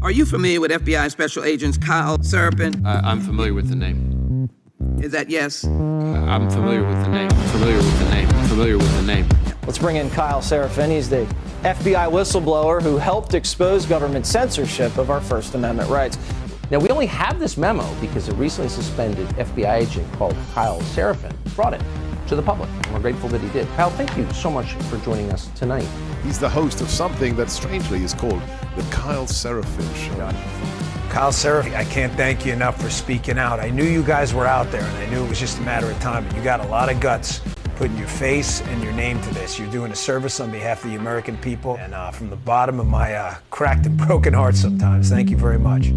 Are you familiar with FBI Special Agents Kyle Seraphin? I'm familiar with the name. Is that yes? I'm familiar with the name. Familiar with the name. Familiar with the name. Let's bring in Kyle Seraphin. He's the FBI whistleblower who helped expose government censorship of our First Amendment rights. Now, we only have this memo because a recently suspended FBI agent called Kyle Seraphin brought it to the public. And we're grateful that he did. Kyle, thank you so much for joining us tonight. He's the host of something that strangely is called the Kyle Seraphin Show. Kyle Seraphin, I can't thank you enough for speaking out. I knew you guys were out there, and I knew it was just a matter of time, but you got a lot of guts putting your face and your name to this. You're doing a service on behalf of the American people, and from the bottom of my cracked and broken heart sometimes, thank you very much.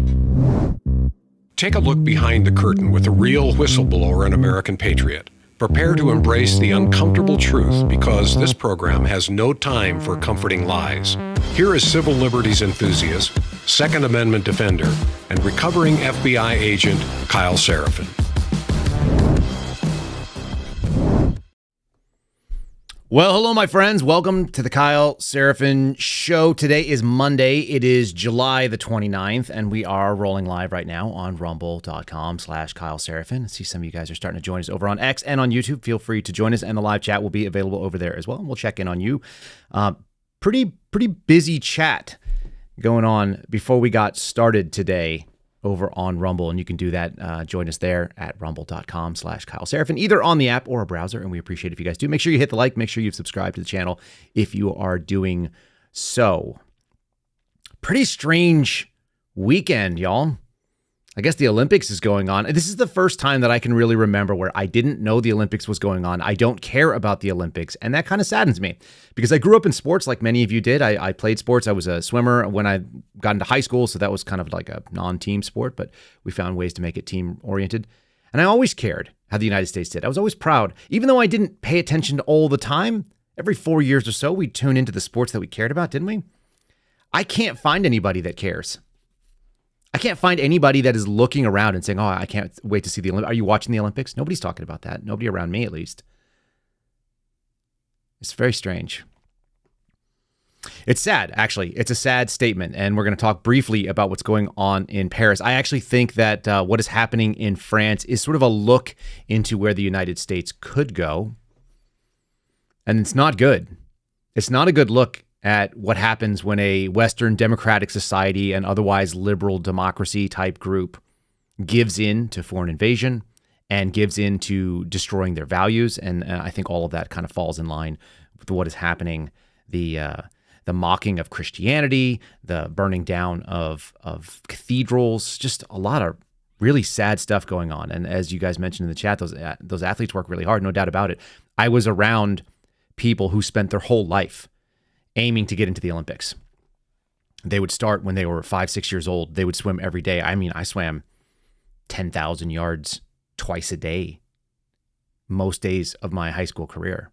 Take a look behind the curtain with a real whistleblower and American patriot. Prepare to embrace the uncomfortable truth because this program has no time for comforting lies. Here is civil liberties enthusiast, Second Amendment defender, and recovering FBI agent Kyle Seraphin. Well, hello, my friends. Welcome to the Kyle Seraphin Show. Today is Monday. It is July the 29th, and we are rolling live right now on rumble.com/Kyle Seraphin. I see some of you guys are starting to join us over on X and on YouTube. Feel free to join us, and the live chat will be available over there as well. We'll check in on you. Pretty busy chat going on before we got started today over on Rumble, and you can do that. Join us there at rumble.com/Kyle Seraphin, either on the app or a browser, and we appreciate it if you guys do. Make sure you hit the like. Make sure you've subscribed to the channel if you are doing so. Pretty strange weekend, y'all. I guess the Olympics is going on. This is the first time that I can really remember where I didn't know the Olympics was going on. I don't care about the Olympics, and that kind of saddens me because I grew up in sports like many of you did. I played sports. I was a swimmer when I got into high school, so that was kind of like a non-team sport, but we found ways to make it team-oriented. And I always cared how the United States did. I was always proud. Even though I didn't pay attention all the time, every 4 years or so, we'd tune into the sports that we cared about, didn't we? I can't find anybody that cares. I can't find anybody that is looking around and saying, oh, I can't wait to see the Olympics. Are you watching the Olympics? Nobody's talking about that. Nobody around me, at least. It's very strange. It's sad, actually. It's a sad statement, and we're going to talk briefly about what's going on in Paris. I actually think that what is happening in France is sort of a look into where the United States could go, and it's not good. It's not a good look at what happens when a Western democratic society and otherwise liberal democracy type group gives in to foreign invasion and gives in to destroying their values. And I think all of that kind of falls in line with what is happening. The mocking of Christianity, the burning down of cathedrals, just a lot of really sad stuff going on. And as you guys mentioned in the chat, those athletes work really hard, no doubt about it. I was around people who spent their whole life aiming to get into the Olympics. They would start when they were 5-6 years old. They would swim every day. I mean, I swam 10,000 yards twice a day, most days of my high school career.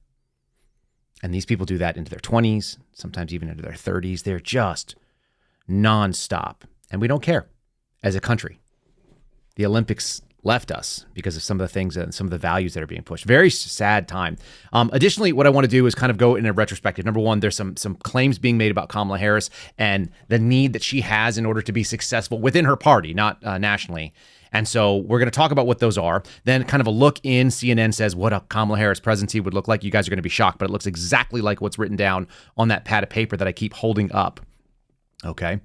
And these people do that into their 20s, sometimes even into their 30s. They're just nonstop. And we don't care as a country. The Olympics left us because of some of the things and some of the values that are being pushed. Very sad time. Additionally, what I want to do is kind of go in a retrospective. Number one, there's some claims being made about Kamala Harris and the need that she has in order to be successful within her party, not nationally. And so we're going to talk about what those are. Then kind of a look in. CNN says what a Kamala Harris presidency would look like. You guys are going to be shocked, but it looks exactly like what's written down on that pad of paper that I keep holding up. Okay.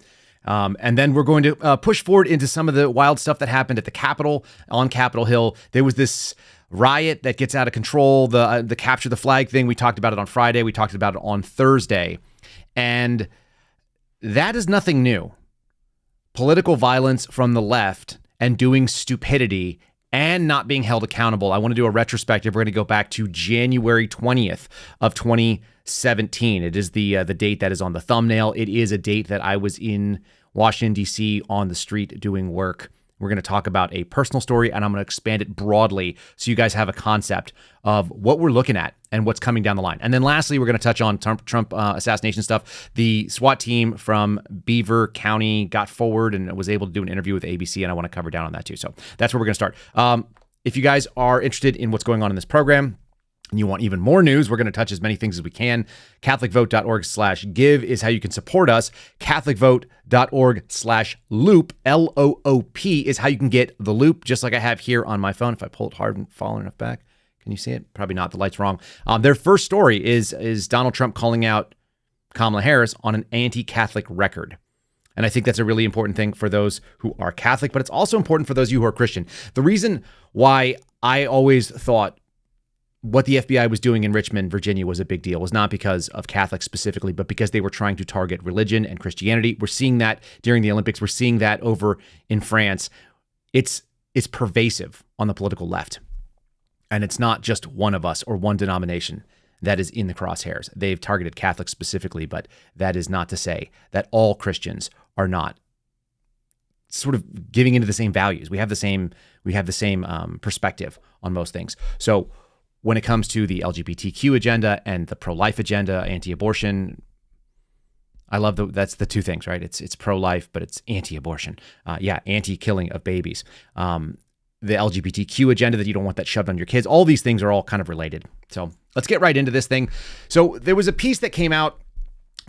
And then we're going to push forward into some of the wild stuff that happened at the Capitol, on Capitol Hill. There was this riot that gets out of control, the capture the flag thing. We talked about it on Friday. We talked about it on Thursday. And that is nothing new. Political violence from the left and doing stupidity and not being held accountable. I want to do a retrospective. We're going to go back to January 20th of 2017. It is the date that is on the thumbnail. It is a date that I was in Washington, D.C. on the street doing work. We're going to talk about a personal story, and I'm going to expand it broadly so you guys have a concept of what we're looking at and what's coming down the line. And then lastly, we're going to touch on Trump assassination stuff. The SWAT team from Beaver County got forward and was able to do an interview with ABC, and I want to cover down on that too. So that's where we're going to start. If you guys are interested in what's going on in this program, and you want even more news, we're going to touch as many things as we can. CatholicVote.org/give is how you can support us. CatholicVote.org/loop, LOOP, is how you can get the loop, just like I have here on my phone. If I pull it hard and fall enough back, can you see it? Probably not. The light's wrong. Their first story is Donald Trump calling out Kamala Harris on an anti-Catholic record. And I think that's a really important thing for those who are Catholic, but it's also important for those of you who are Christian. The reason why I always thought what the FBI was doing in Richmond, Virginia was a big deal was not because of Catholics specifically, but because they were trying to target religion and Christianity. We're seeing that during the Olympics. We're seeing that over in France. It's pervasive on the political left. And it's not just one of us or one denomination that is in the crosshairs. They've targeted Catholics specifically, but that is not to say that all Christians are not sort of giving into the same values. We have the same perspective on most things. So when it comes to the LGBTQ agenda and the pro-life agenda, anti-abortion, I love that's the two things, right? It's pro-life, but it's anti-abortion. Anti-killing of babies. The LGBTQ agenda, that you don't want that shoved on your kids. All these things are all kind of related. So let's get right into this thing. So there was a piece that came out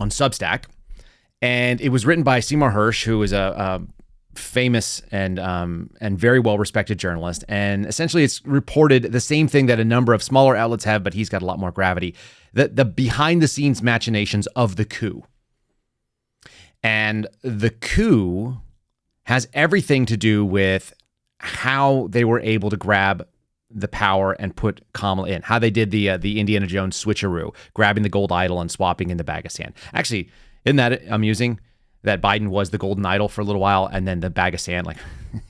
on Substack, and it was written by Seymour Hersh, who is a famous and very well-respected journalist. And essentially it's reported the same thing that a number of smaller outlets have, but he's got a lot more gravity. The behind-the-scenes machinations of the coup. And the coup has everything to do with how they were able to grab the power and put Kamala in. How they did the Indiana Jones switcheroo, grabbing the gold idol and swapping in the bag of sand. Actually, isn't that amusing? That Biden was the golden idol for a little while, and then the bag of sand, like,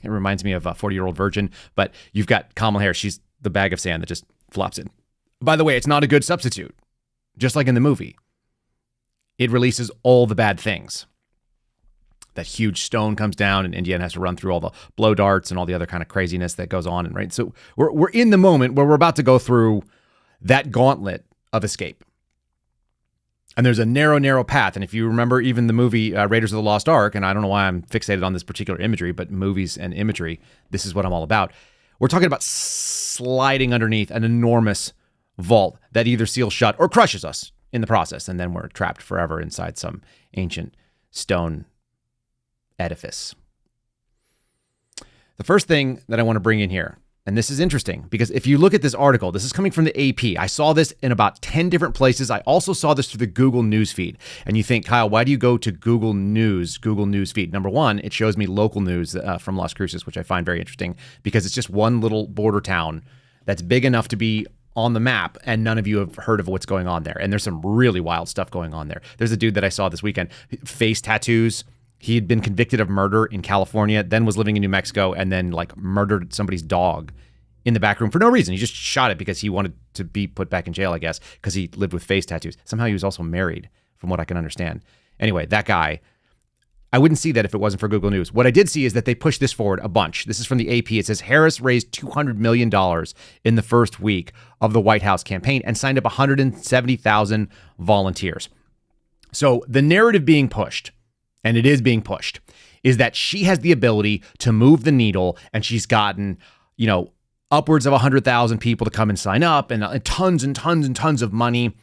it reminds me of a 40-year-old virgin, but you've got Kamala Harris. She's the bag of sand that just flops in. By the way, it's not a good substitute. Just like in the movie, it releases all the bad things. That huge stone comes down, and Indiana has to run through all the blow darts and all the other kind of craziness that goes on. And right, so we're in the moment where we're about to go through that gauntlet of escape. And there's a narrow path. And if you remember even the movie Raiders of the Lost Ark, and I don't know why I'm fixated on this particular imagery, but movies and imagery, this is what I'm all about. We're talking about sliding underneath an enormous vault that either seals shut or crushes us in the process. And then we're trapped forever inside some ancient stone edifice. The first thing that I want to bring in here, and this is interesting because if you look at this article, this is coming from the AP. I saw this in about 10 different places. I also saw this through the Google News feed. And you think, Kyle, why do you go to Google News feed? Number one, it shows me local news from Las Cruces, which I find very interesting because it's just one little border town that's big enough to be on the map, and none of you have heard of what's going on there. And there's some really wild stuff going on there. There's a dude that I saw this weekend, face tattoos. He had been convicted of murder in California, then was living in New Mexico, and then like murdered somebody's dog in the back room for no reason. He just shot it because he wanted to be put back in jail, I guess, because he lived with face tattoos. Somehow he was also married, from what I can understand. Anyway, that guy, I wouldn't see that if it wasn't for Google News. What I did see is that they pushed this forward a bunch. This is from the AP. It says Harris raised $200 million in the first week of the White House campaign and signed up 170,000 volunteers. So the narrative being pushed, and it is being pushed, is that she has the ability to move the needle, and she's gotten, upwards of 100,000 people to come and sign up, and tons and tons and tons of money.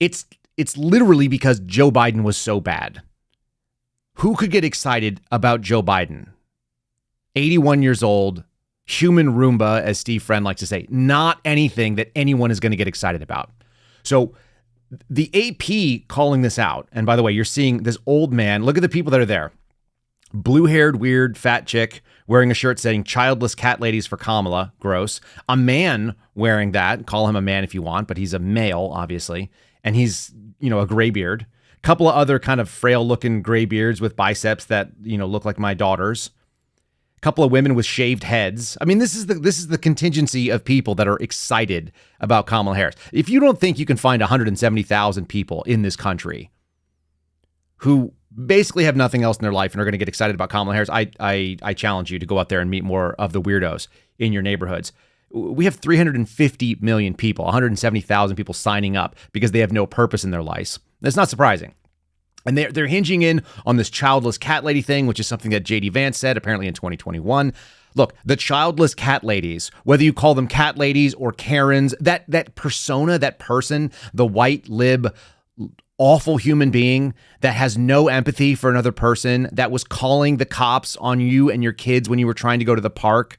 It's literally because Joe Biden was so bad. Who could get excited about Joe Biden? 81 years old, human Roomba, as Steve Friend likes to say, not anything that anyone is going to get excited about. So the AP calling this out, and by the way, you're seeing this old man. Look at the people that are there. Blue-haired, weird, fat chick wearing a shirt saying childless cat ladies for Kamala. Gross. A man wearing that. Call him a man if you want, but he's a male, obviously. And he's, a gray beard. A couple of other kind of frail-looking gray beards with biceps that, look like my daughter's. A couple of women with shaved heads. I mean, this is the contingency of people that are excited about Kamala Harris. If you don't think you can find 170,000 people in this country who basically have nothing else in their life and are going to get excited about Kamala Harris, I challenge you to go out there and meet more of the weirdos in your neighborhoods. We have 350 million people, 170,000 people signing up because they have no purpose in their lives. That's not surprising. And they're hinging in on this childless cat lady thing, which is something that J.D. Vance said apparently in 2021. Look, the childless cat ladies, whether you call them cat ladies or Karens, that persona, that person, the white lib, awful human being that has no empathy for another person, that was calling the cops on you and your kids when you were trying to go to the park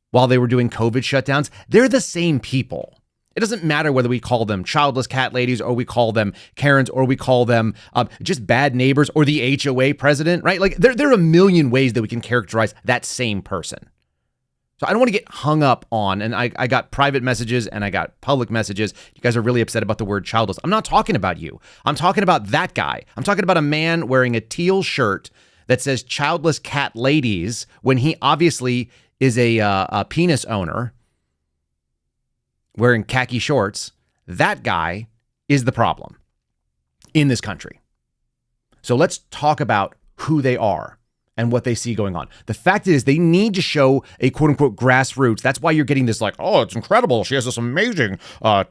while they were doing COVID shutdowns, they're the same people. It doesn't matter whether we call them childless cat ladies or we call them Karens or we call them just bad neighbors or the HOA president, right? Like there are a million ways that we can characterize that same person. So I don't want to get hung up on, and I got private messages and I got public messages. You guys are really upset about the word childless. I'm not talking about you. I'm talking about that guy. I'm talking about a man wearing a teal shirt that says childless cat ladies when he obviously is a penis owner wearing khaki shorts. That guy is the problem in this country. So let's talk about who they are and what they see going on. The fact is they need to show a quote unquote grassroots. That's why you're getting this like, oh, it's incredible. She has this amazing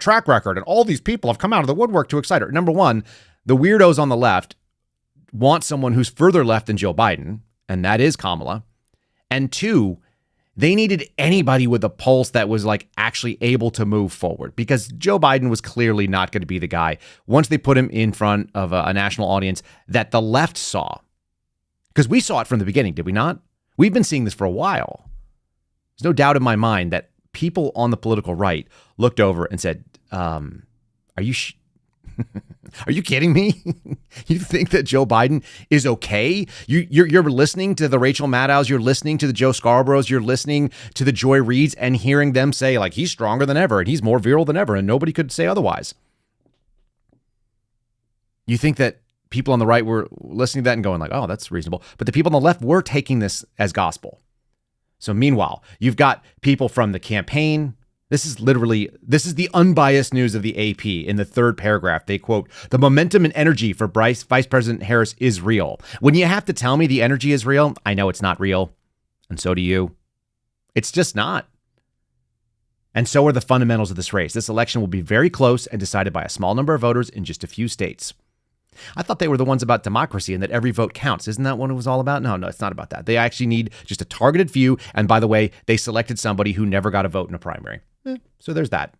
track record and all these people have come out of the woodwork to excite her. Number one, the weirdos on the left want someone who's further left than Joe Biden, and that is Kamala. And two, they needed anybody with a pulse that was like actually able to move forward, because Joe Biden was clearly not going to be the guy once they put him in front of a national audience that the left saw. Because we saw it from the beginning, did we not? We've been seeing this for a while. There's no doubt in my mind that people on the political right looked over and said, are you are you kidding me? You think that Joe Biden is okay? You're listening to the Rachel Maddows, you're listening to the Joe Scarboroughs, you're listening to the Joy Reids and hearing them say like he's stronger than ever and he's more virile than ever and nobody could say otherwise. You think that people on the right were listening to that and going like, oh, that's reasonable. But the people on the left were taking this as gospel. So meanwhile, you've got people from the campaign. This is the unbiased news of the AP. In the third paragraph, they quote, the momentum and energy for Vice President Harris is real. When you have to tell me the energy is real, I know it's not real. And so do you. It's just not. And so are the fundamentals of this race. This election will be very close and decided by a small number of voters in just a few states. I thought they were the ones about democracy and that every vote counts. Isn't that what it was all about? No, it's not about that. They actually need just a targeted few. And by the way, they selected somebody who never got a vote in a primary. So there's that.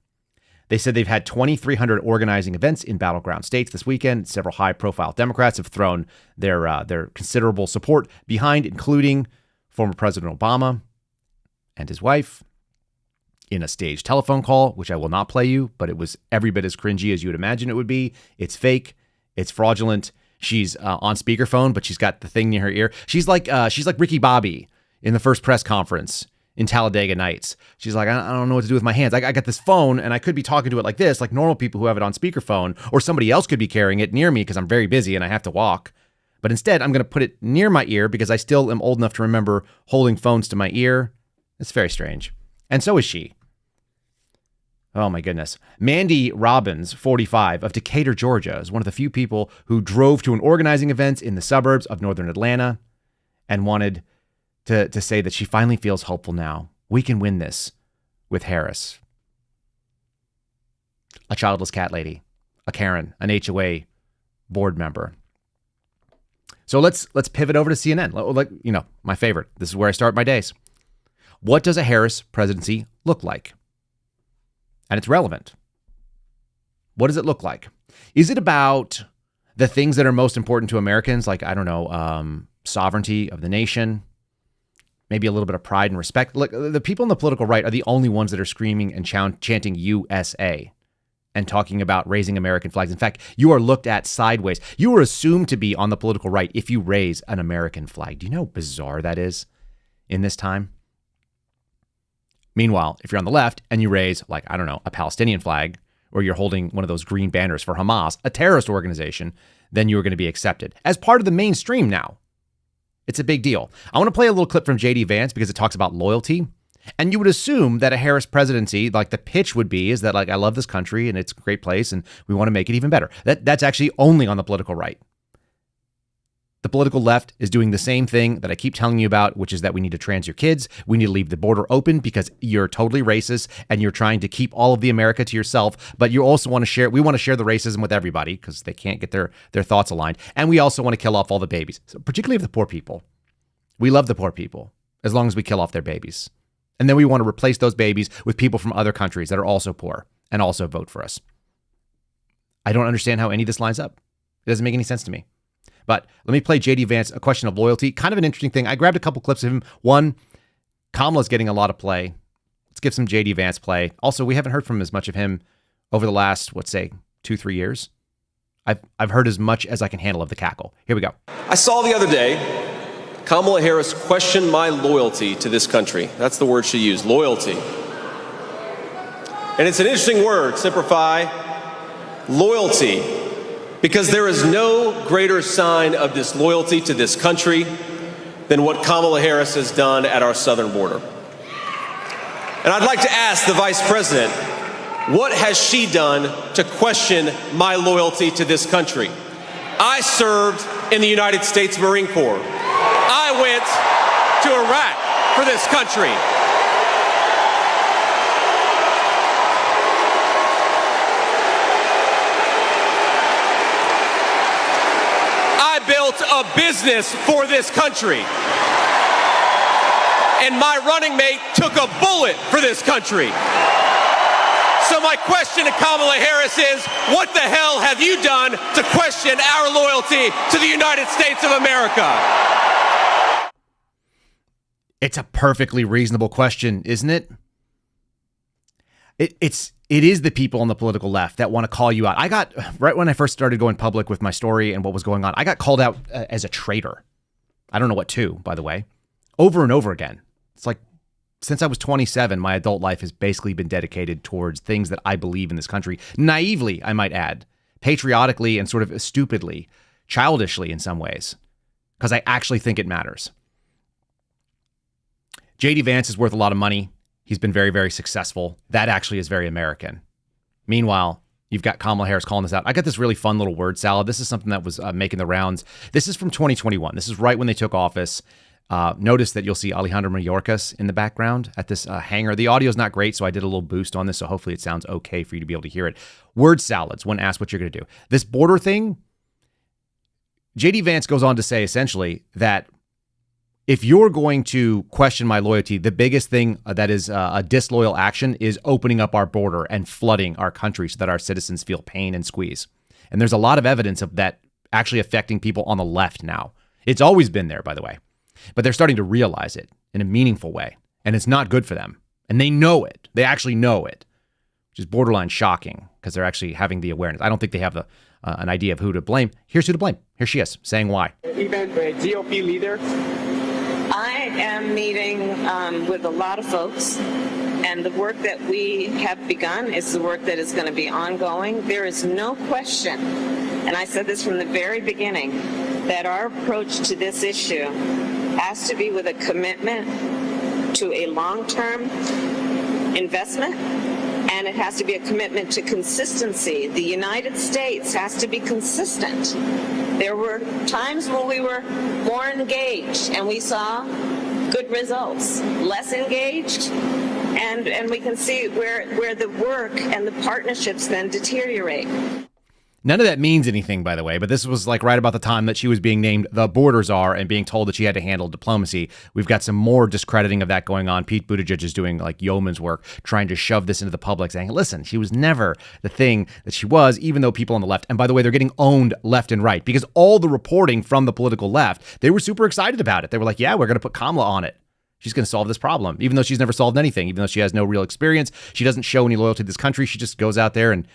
They said they've had 2,300 organizing events in battleground states this weekend. Several high-profile Democrats have thrown their considerable support behind, including former President Obama and his wife in a staged telephone call, which I will not play you, but it was every bit as cringy as you would imagine it would be. It's fake. It's fraudulent. She's on speakerphone, but she's got the thing near her ear. She's like Ricky Bobby in the first press conference in Talladega Nights. She's like, I don't know what to do with my hands. I got this phone and I could be talking to it like this, like normal people who have it on speakerphone, or somebody else could be carrying it near me because I'm very busy and I have to walk. But instead, I'm going to put it near my ear because I still am old enough to remember holding phones to my ear. It's very strange. And so is she. Oh my goodness. Mandy Robbins, 45, of Decatur, Georgia, is one of the few people who drove to an organizing event in the suburbs of northern Atlanta and wanted to say that she finally feels hopeful now. We can win this with Harris. A childless cat lady, a Karen, an HOA board member. So let's pivot over to CNN. Like, my favorite. This is where I start my days. What does a Harris presidency look like? And it's relevant. What does it look like? Is it about the things that are most important to Americans? Like, I don't know, sovereignty of the nation, maybe a little bit of pride and respect. Look, the people on the political right are the only ones that are screaming and chanting USA and talking about raising American flags. In fact, you are looked at sideways. You are assumed to be on the political right if you raise an American flag. Do you know how bizarre that is in this time? Meanwhile, if you're on the left and you raise, like, I don't know, a Palestinian flag, or you're holding one of those green banners for Hamas, a terrorist organization, then you are going to be accepted as part of the mainstream now. It's a big deal. I want to play a little clip from J.D. Vance because it talks about loyalty. And you would assume that a Harris presidency, like the pitch would be, is that like, I love this country and it's a great place and we want to make it even better. That's actually only on the political right. The political left is doing the same thing that I keep telling you about, which is that we need to trans your kids. We need to leave the border open because you're totally racist and you're trying to keep all of the America to yourself. But you also want to share, we want to share the racism with everybody because they can't get their thoughts aligned. And we also want to kill off all the babies, so particularly of the poor people. We love the poor people. as long as we kill off their babies. And then we want to replace those babies with people from other countries that are also poor and also vote for us. I don't understand how any of this lines up. It doesn't make any sense to me. But let me play J.D. Vance, a question of loyalty. Kind of an interesting thing. I grabbed a couple clips of him. One, Kamala's getting a lot of play. Let's give some J.D. Vance play. Also, we haven't heard from as much of him over the last, 2-3 years. I've heard as much as I can handle of the cackle. Here we go. I saw the other day Kamala Harris question my loyalty to this country. That's the word she used, loyalty. And it's an interesting word, simplify, loyalty, because there is no greater sign of disloyalty to this country than what Kamala Harris has done at our southern border. And I'd like to ask the Vice President, what has she done to question my loyalty to this country? I served in the United States Marine Corps. I went to Iraq for this country. I built a business for this country. And my running mate took a bullet for this country. So my question to Kamala Harris is, what the hell have you done to question our loyalty to the United States of America? It's a perfectly reasonable question, isn't it? It is the people on the political left that want to call you out. I got, right when I first started going public with my story and what was going on, I got called out as a traitor. I don't know what to, by the way, over and over again. It's like, since I was 27, my adult life has basically been dedicated towards things that I believe in this country. Naively, I might add. Patriotically and sort of stupidly. Childishly in some ways. Because I actually think it matters. J.D. Vance is worth a lot of money. He's been very, very successful. That actually is very American. Meanwhile, you've got Kamala Harris calling this out. I got this really fun little word salad. This is something that was making the rounds. This is from 2021. This is right when they took office. Notice that you'll see Alejandro Mayorkas in the background at this hangar. The audio is not great, so I did a little boost on this, so hopefully it sounds okay for you to be able to hear it. Word salads, when asked what you're going to do. This border thing, J.D. Vance goes on to say essentially that if you're going to question my loyalty, the biggest thing that is a disloyal action is opening up our border and flooding our country so that our citizens feel pain and squeeze. And there's a lot of evidence of that actually affecting people on the left now. It's always been there, by the way. But they're starting to realize it in a meaningful way. And it's not good for them. And they know it. They actually know it, which is borderline shocking because they're actually having the awareness. I don't think they have an idea of who to blame. Here's who to blame. Here she is saying why. Even the GOP leader. I am meeting with a lot of folks. And the work that we have begun is the work that is going to be ongoing. There is no question, and I said this from the very beginning, that our approach to this issue has to be with a commitment to a long-term investment, and it has to be a commitment to consistency. The United States has to be consistent. There were times when we were more engaged and we saw good results, less engaged, and we can see where the work and the partnerships then deteriorate. None of that means anything, by the way, but this was like right about the time that she was being named the border czar and being told that she had to handle diplomacy. We've got some more discrediting of that going on. Pete Buttigieg is doing like yeoman's work, trying to shove this into the public, saying, listen, she was never the thing that she was, even though people on the left, and by the way, they're getting owned left and right because all the reporting from the political left, they were super excited about it. They were like, yeah, we're going to put Kamala on it. She's going to solve this problem, even though she's never solved anything, even though she has no real experience. She doesn't show any loyalty to this country. She just goes out there and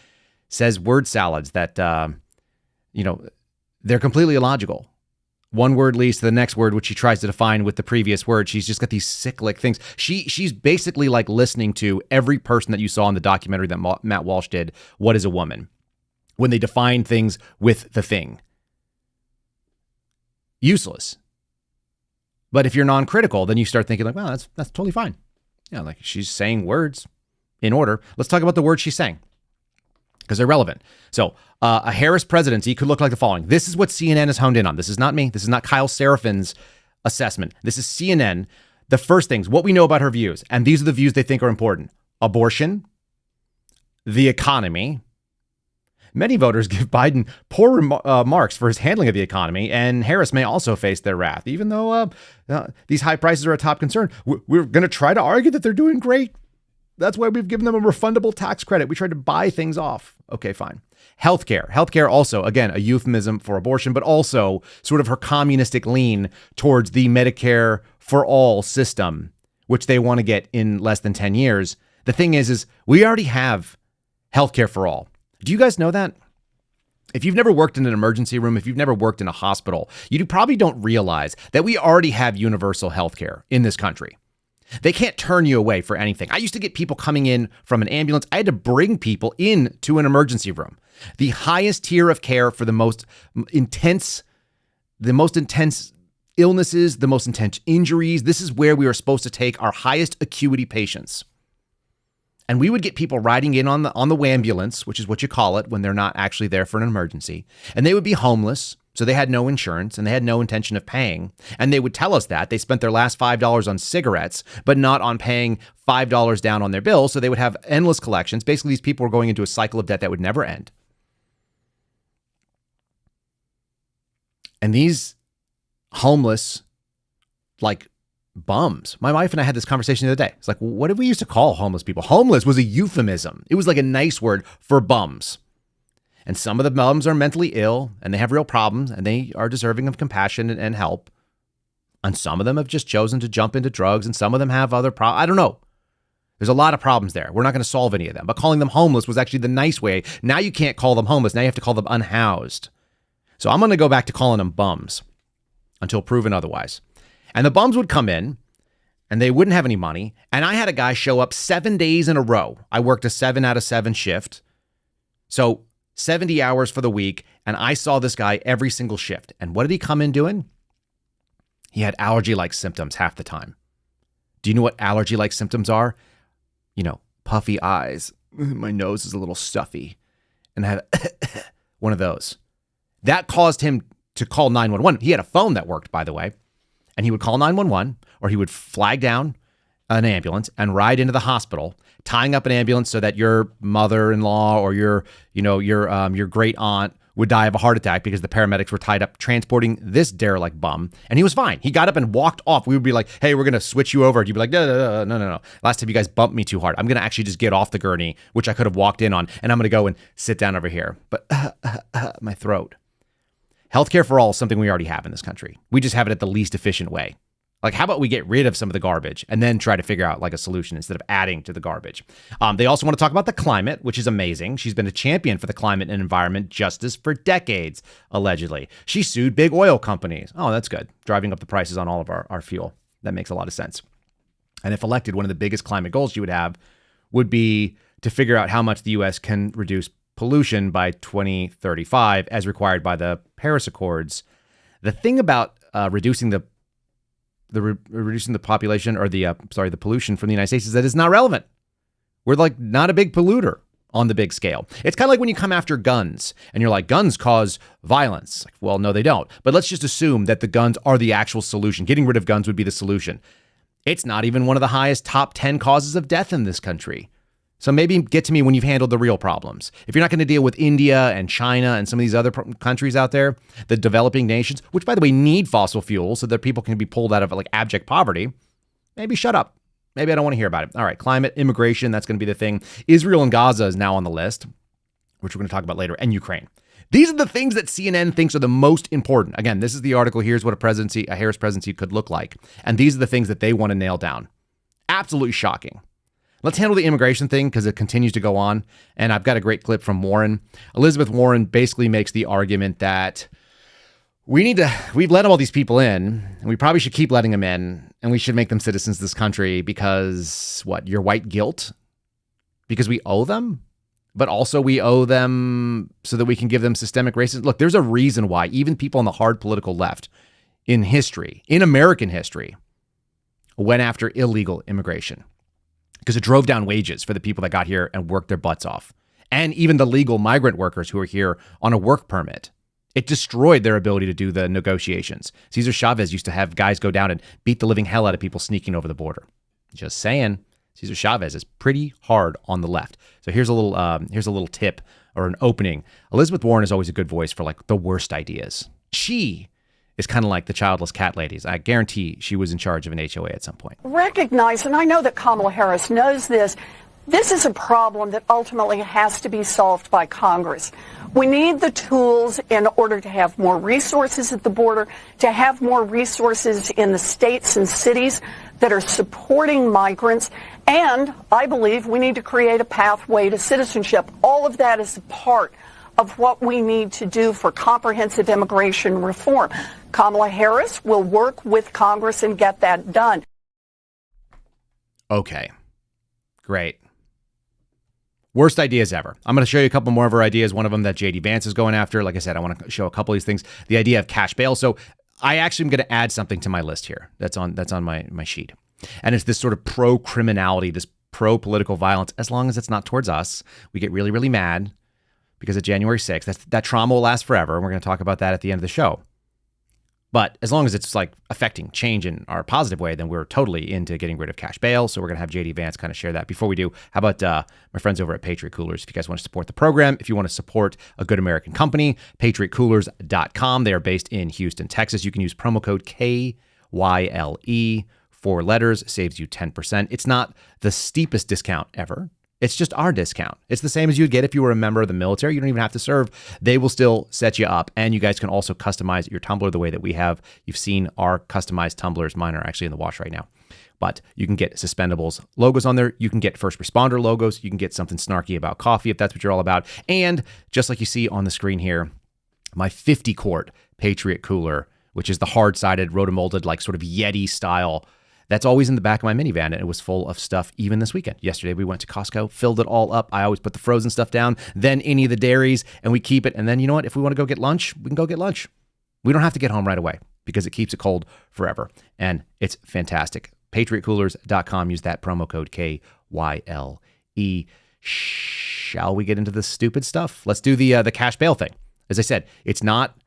says word salads that, they're completely illogical. One word leads to the next word, which she tries to define with the previous word. She's just got these cyclic things. She's basically like listening to every person that you saw in the documentary that Matt Walsh did, What is a Woman? When they define things with the thing. Useless. But if you're non-critical, then you start thinking like, well, that's totally fine. Yeah, like she's saying words in order. Let's talk about the words she's saying because they're relevant. So a Harris presidency could look like the following. This is what CNN has honed in on. This is not me. This is not Kyle Seraphin's assessment. This is CNN. The first things, what we know about her views, and these are the views they think are important. Abortion, the economy, Many voters give Biden poor marks for his handling of the economy, and Harris may also face their wrath, even though these high prices are a top concern. We're going to try to argue that they're doing great. That's why we've given them a refundable tax credit. We tried to buy things off. Okay, fine. Healthcare. Healthcare also, again, a euphemism for abortion, but also sort of her communistic lean towards the Medicare for all system, which they want to get in less than 10 years. The thing is we already have healthcare for all. Do you guys know that? If you've never worked in an emergency room, if you've never worked in a hospital, you probably don't realize that we already have universal healthcare in this country. They can't turn you away for anything. I used to get people coming in from an ambulance. I had to bring people into an emergency room. The highest tier of care for the most intense illnesses, the most intense injuries. This is where we are supposed to take our highest acuity patients. And we would get people riding in on the wambulance, which is what you call it when they're not actually there for an emergency. And they would be homeless, so they had no insurance and they had no intention of paying. And they would tell us that they spent their last $5 on cigarettes, but not on paying $5 down on their bill. So they would have endless collections. Basically, these people were going into a cycle of debt that would never end. And these homeless, like, bums. My wife and I had this conversation the other day. It's like, what did we used to call homeless people? Homeless was a euphemism. It was like a nice word for bums. And some of the bums are mentally ill and they have real problems and they are deserving of compassion and help. And some of them have just chosen to jump into drugs and some of them have other problems. I don't know. There's a lot of problems there. We're not going to solve any of them. But calling them homeless was actually the nice way. Now you can't call them homeless. Now you have to call them unhoused. So I'm going to go back to calling them bums until proven otherwise. And the bums would come in and they wouldn't have any money. And I had a guy show up 7 days in a row. I worked a 7 out of 7 shift. So 70 hours for the week. And I saw this guy every single shift. And what did he come in doing? He had allergy-like symptoms half the time. Do you know what allergy-like symptoms are? You know, puffy eyes. My nose is a little stuffy. And I have one of those. That caused him to call 911. He had a phone that worked, by the way. And he would call 911 or he would flag down an ambulance and ride into the hospital, tying up an ambulance so that your mother-in-law or your great aunt would die of a heart attack because the paramedics were tied up transporting this derelict bum. And he was fine. He got up and walked off. We would be like, hey, we're going to switch you over. You'd be like, no. Last time you guys bumped me too hard. I'm going to actually just get off the gurney, which I could have walked in on, and I'm going to go and sit down over here. But my throat. Healthcare for all is something we already have in this country. We just have it at the least efficient way. Like, how about we get rid of some of the garbage and then try to figure out like a solution instead of adding to the garbage? They also want to talk about the climate, which is amazing. She's been a champion for the climate and environment justice for decades, allegedly. She sued big oil companies. Oh, that's good. Driving up the prices on all of our fuel. That makes a lot of sense. And if elected, one of the biggest climate goals she would have would be to figure out how much the U.S. can reduce pollution by 2035 as required by the Paris Accords. The thing about reducing the population or the pollution from the United States is that it's not relevant. We're like not a big polluter on the big scale. It's kind of like when you come after guns and you're like, guns cause violence. Like, well, no, they don't. But let's just assume that the guns are the actual solution. Getting rid of guns would be the solution. It's not even one of the highest top 10 causes of death in this country. So maybe get to me when you've handled the real problems. If you're not going to deal with India and China and some of these other countries out there, the developing nations, which, by the way, need fossil fuels so that people can be pulled out of like abject poverty, maybe shut up. Maybe I don't want to hear about it. All right, climate, immigration, that's going to be the thing. Israel and Gaza is now on the list, which we're going to talk about later, and Ukraine. These are the things that CNN thinks are the most important. Again, this is the article. Here's what a Harris presidency could look like. And these are the things that they want to nail down. Absolutely shocking. Let's handle the immigration thing because it continues to go on. And I've got a great clip from Warren. Elizabeth Warren basically makes the argument that we've let all these people in and we probably should keep letting them in and we should make them citizens of this country because your white guilt? Because we owe them? But also we owe them so that we can give them systemic racism. Look, there's a reason why even people on the hard political left in history, in American history, went after illegal immigration. Because it drove down wages for the people that got here and worked their butts off. And even the legal migrant workers who are here on a work permit. It destroyed their ability to do the negotiations. Cesar Chavez used to have guys go down and beat the living hell out of people sneaking over the border. Just saying. Cesar Chavez is pretty hard on the left. So here's a little tip or an opening. Elizabeth Warren is always a good voice for like the worst ideas. She is kind of like the childless cat ladies. I guarantee she was in charge of an HOA at some point. Recognize, and I know that Kamala Harris knows this, this is a problem that ultimately has to be solved by Congress. We need the tools in order to have more resources at the border, to have more resources in the states and cities that are supporting migrants, and I believe we need to create a pathway to citizenship. All of that is a part of what we need to do for comprehensive immigration reform. Kamala Harris will work with Congress and get that done. Okay, great. Worst ideas ever. I'm going to show you a couple more of our ideas. One of them that JD Vance is going after. Like I said, I want to show a couple of these things. The idea of cash bail. So I actually am going to add something to my list here. That's on my sheet. And it's this sort of pro-criminality, this pro-political violence, as long as it's not towards us. We get really, really mad because of January 6th. That trauma will last forever. And we're going to talk about that at the end of the show. But as long as it's like affecting change in our positive way, then we're totally into getting rid of cash bail. So we're going to have JD Vance kind of share that. Before we do, how about my friends over at Patriot Coolers? If you guys want to support the program, if you want to support a good American company, patriotcoolers.com. They are based in Houston, Texas. You can use promo code KYLE, 4 letters, saves you 10%. It's not the steepest discount ever. It's just our discount. It's the same as you'd get if you were a member of the military. You don't even have to serve. They will still set you up. And you guys can also customize your tumbler the way that we have. You've seen our customized tumblers. Mine are actually in the wash right now. But you can get Suspendables logos on there. You can get first responder logos. You can get something snarky about coffee if that's what you're all about. And just like you see on the screen here, my 50-quart Patriot Cooler, which is the hard-sided, rotomolded, like sort of Yeti style. That's always in the back of my minivan, and it was full of stuff even this weekend. Yesterday, we went to Costco, filled it all up. I always put the frozen stuff down, then any of the dairies, and we keep it. And then, you know what? If we want to go get lunch, we can go get lunch. We don't have to get home right away because it keeps it cold forever, and it's fantastic. PatriotCoolers.com. Use that promo code KYLE. Shall we get into the stupid stuff? Let's do the cash bail thing. As I said, it's not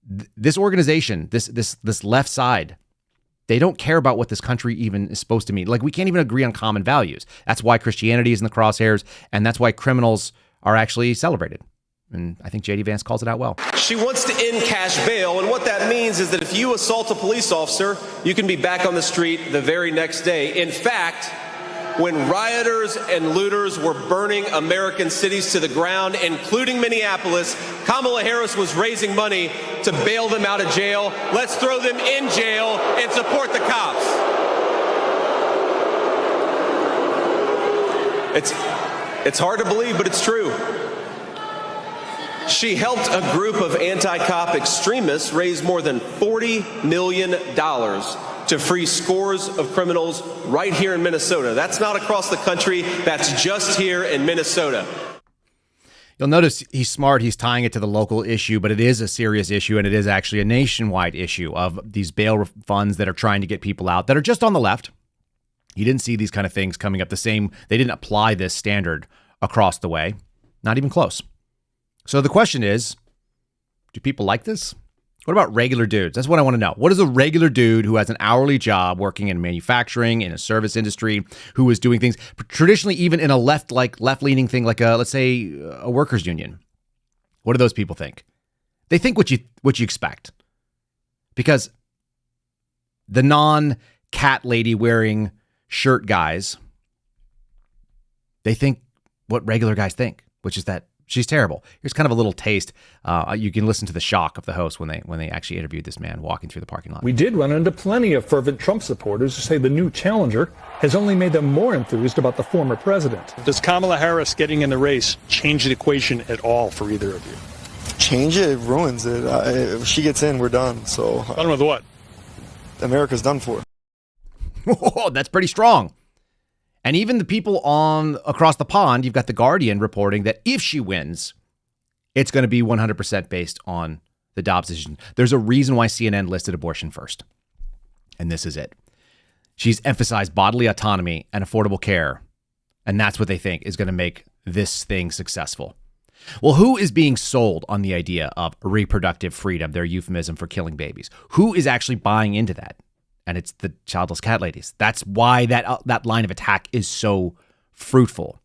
this organization, this left side. They don't care about what this country even is supposed to mean. Like, we can't even agree on common values. That's why Christianity is in the crosshairs, and that's why criminals are actually celebrated. And I think JD Vance calls it out well. She wants to end cash bail, and what that means is that if you assault a police officer, you can be back on the street the very next day. In fact, when rioters and looters were burning American cities to the ground, including Minneapolis, Kamala Harris was raising money to bail them out of jail. Let's throw them in jail and support the cops. It's hard to believe, but it's true. She helped a group of anti-cop extremists raise more than $40 million to free scores of criminals right here in Minnesota. That's not across the country. That's just here in Minnesota. You'll notice he's smart. He's tying it to the local issue, but it is a serious issue, and it is actually a nationwide issue of these bail funds that are trying to get people out that are just on the left. You didn't see these kind of things coming up the same. They didn't apply this standard across the way. Not even close. So the question is, do people like this? What about regular dudes? That's what I want to know. What is a regular dude who has an hourly job working in manufacturing, in a service industry, who is doing things traditionally even in a left-leaning thing like let's say a workers' union? What do those people think? They think what you expect. Because the non-cat lady wearing shirt guys, they think what regular guys think, which is that she's terrible. Here's kind of a little taste. You can listen to the shock of the host when they actually interviewed this man walking through the parking lot. We did run into plenty of fervent Trump supporters who say the new challenger has only made them more enthused about the former president. Does Kamala Harris getting in the race change the equation at all for either of you? Change it, it ruins it. If she gets in, we're done. So done with what? America's done for. Oh, that's pretty strong. And even the people across the pond, you've got The Guardian reporting that if she wins, it's going to be 100% based on the Dobbs decision. There's a reason why CNN listed abortion first. And this is it. She's emphasized bodily autonomy and affordable care. And that's what they think is going to make this thing successful. Well, who is being sold on the idea of reproductive freedom, their euphemism for killing babies? Who is actually buying into that? and it's the childless cat ladies. That's why that line of attack is so fruitful.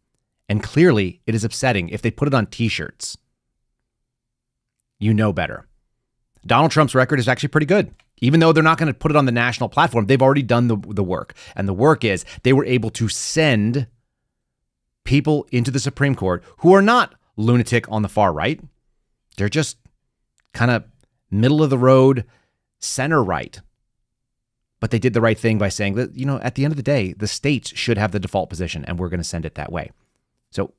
And clearly, it is upsetting if they put it on T-shirts. You know better. Donald Trump's record is actually pretty good. Even though they're not going to put it on the national platform, they've already done the work. And the work is they were able to send people into the Supreme Court who are not lunatic on the far right. They're just kind of middle of the road, center right. But they did the right thing by saying that, at the end of the day, the states should have the default position, and we're going to send it that way. So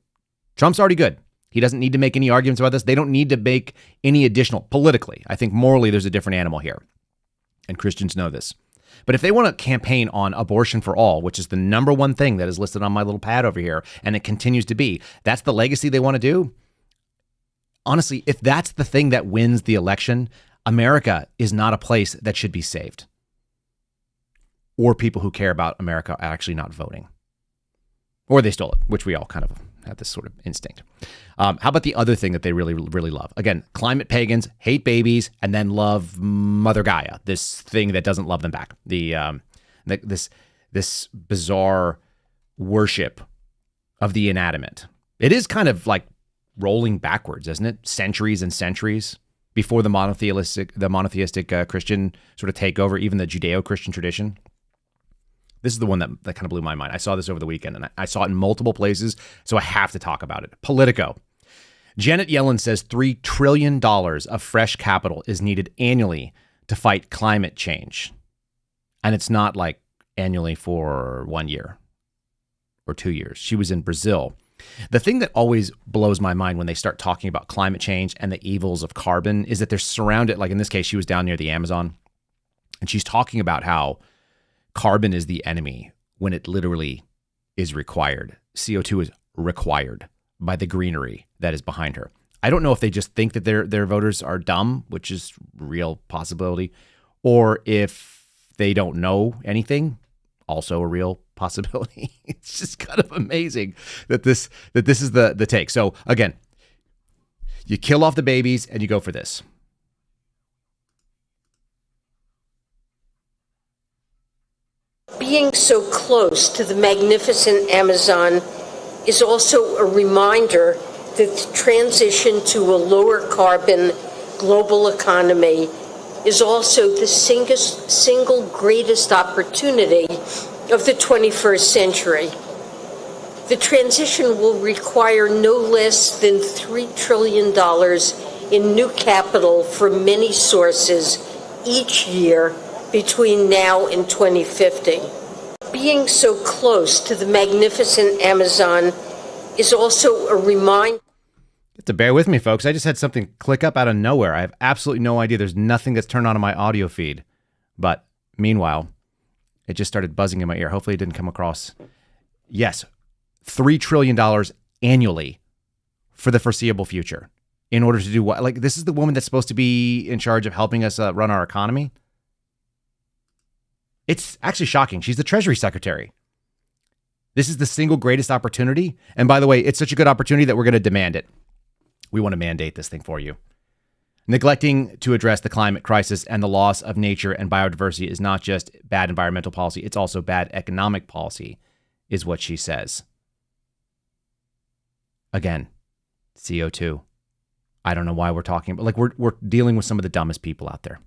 Trump's already good. He doesn't need to make any arguments about this. They don't need to make any additional politically. I think morally, there's a different animal here. And Christians know this. But if they want to campaign on abortion for all, which is the number one thing that is listed on my little pad over here, and it continues to be, that's the legacy they want to do. Honestly, if that's the thing that wins the election, America is not a place that should be saved. Or people who care about America actually not voting. Or they stole it, which we all kind of have this sort of instinct. How about the other thing that they really, really love? Again, climate pagans hate babies and then love Mother Gaia, this thing that doesn't love them back. This bizarre worship of the inanimate. It is kind of like rolling backwards, isn't it? Centuries and centuries before the monotheistic Christian sort of takeover, even the Judeo-Christian tradition. This is the one that kind of blew my mind. I saw this over the weekend, and I saw it in multiple places, so I have to talk about it. Politico. Janet Yellen says $3 trillion of fresh capital is needed annually to fight climate change. And it's not like annually for 1 year or 2 years. She was in Brazil. The thing that always blows my mind when they start talking about climate change and the evils of carbon is that they're surrounded, like in this case, she was down near the Amazon, and she's talking about how carbon is the enemy when it literally is required. CO2 is required by the greenery that is behind her. I don't know if they just think that their voters are dumb, which is a real possibility, or if they don't know anything, also a real possibility. It's just kind of amazing that this is the take. So again, you kill off the babies and you go for this. Being so close to the magnificent Amazon is also a reminder that the transition to a lower carbon global economy is also the single greatest opportunity of the 21st century. The transition will require no less than $3 trillion in new capital from many sources each year between now and 2050. Being so close to the magnificent Amazon is also a reminder. You have to bear with me, folks. I just had something click up out of nowhere. I have absolutely no idea. There's nothing that's turned on in my audio feed. But meanwhile, it just started buzzing in my ear. Hopefully it didn't come across. Yes, $3 trillion annually for the foreseeable future. In order to do what? Like, this is the woman that's supposed to be in charge of helping us run our economy. It's actually shocking. She's the Treasury Secretary. This is the single greatest opportunity. And by the way, it's such a good opportunity that we're going to demand it. We want to mandate this thing for you. Neglecting to address the climate crisis and the loss of nature and biodiversity is not just bad environmental policy. It's also bad economic policy, is what she says. Again, CO2. I don't know why we're talking, but we're dealing with some of the dumbest people out there.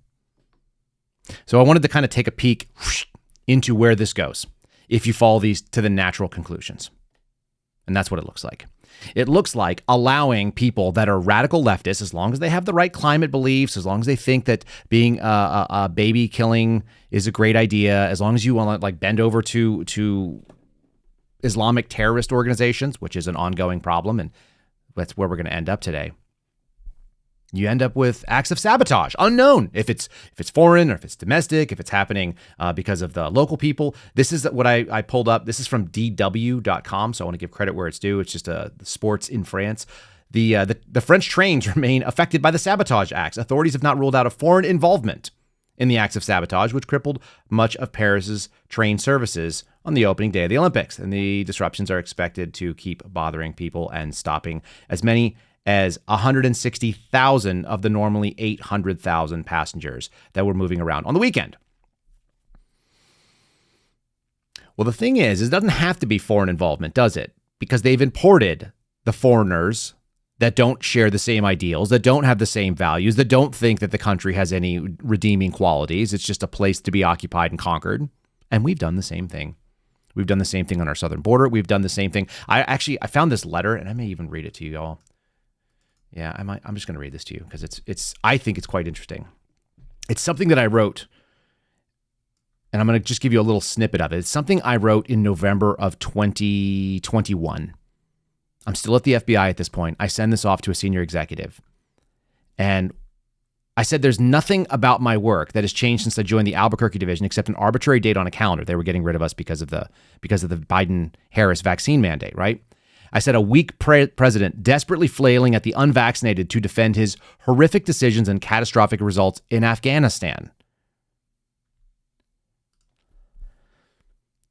So I wanted to kind of take a peek into where this goes if you follow these to the natural conclusions. And that's what it looks like. It looks like allowing people that are radical leftists, as long as they have the right climate beliefs, as long as they think that being a baby killing is a great idea, as long as you want to bend over to Islamic terrorist organizations, which is an ongoing problem, and that's where we're going to end up today. You end up with acts of sabotage, unknown if it's foreign or if it's domestic, if it's happening because of the local people. This is what I pulled up. This is from DW.com, so I want to give credit where it's due. It's just sports in France. The French trains remain affected by the sabotage acts. Authorities have not ruled out a foreign involvement in the acts of sabotage, which crippled much of Paris's train services on the opening day of the Olympics. And the disruptions are expected to keep bothering people and stopping as many as 160,000 of the normally 800,000 passengers that were moving around on the weekend. Well, the thing is, it doesn't have to be foreign involvement, does it? Because they've imported the foreigners that don't share the same ideals, that don't have the same values, that don't think that the country has any redeeming qualities. It's just a place to be occupied and conquered. And we've done the same thing. We've done the same thing on our southern border. We've done the same thing. I found this letter, and I may even read it to you all. Yeah, I'm just going to read this to you because I think it's quite interesting. It's something that I wrote, and I'm going to just give you a little snippet of it. It's something I wrote in November of 2021. I'm still at the FBI at this point. I send this off to a senior executive. And I said, there's nothing about my work that has changed since I joined the Albuquerque division except an arbitrary date on a calendar. They were getting rid of us because of the Biden-Harris vaccine mandate, right? I said, a weak president desperately flailing at the unvaccinated to defend his horrific decisions and catastrophic results in Afghanistan.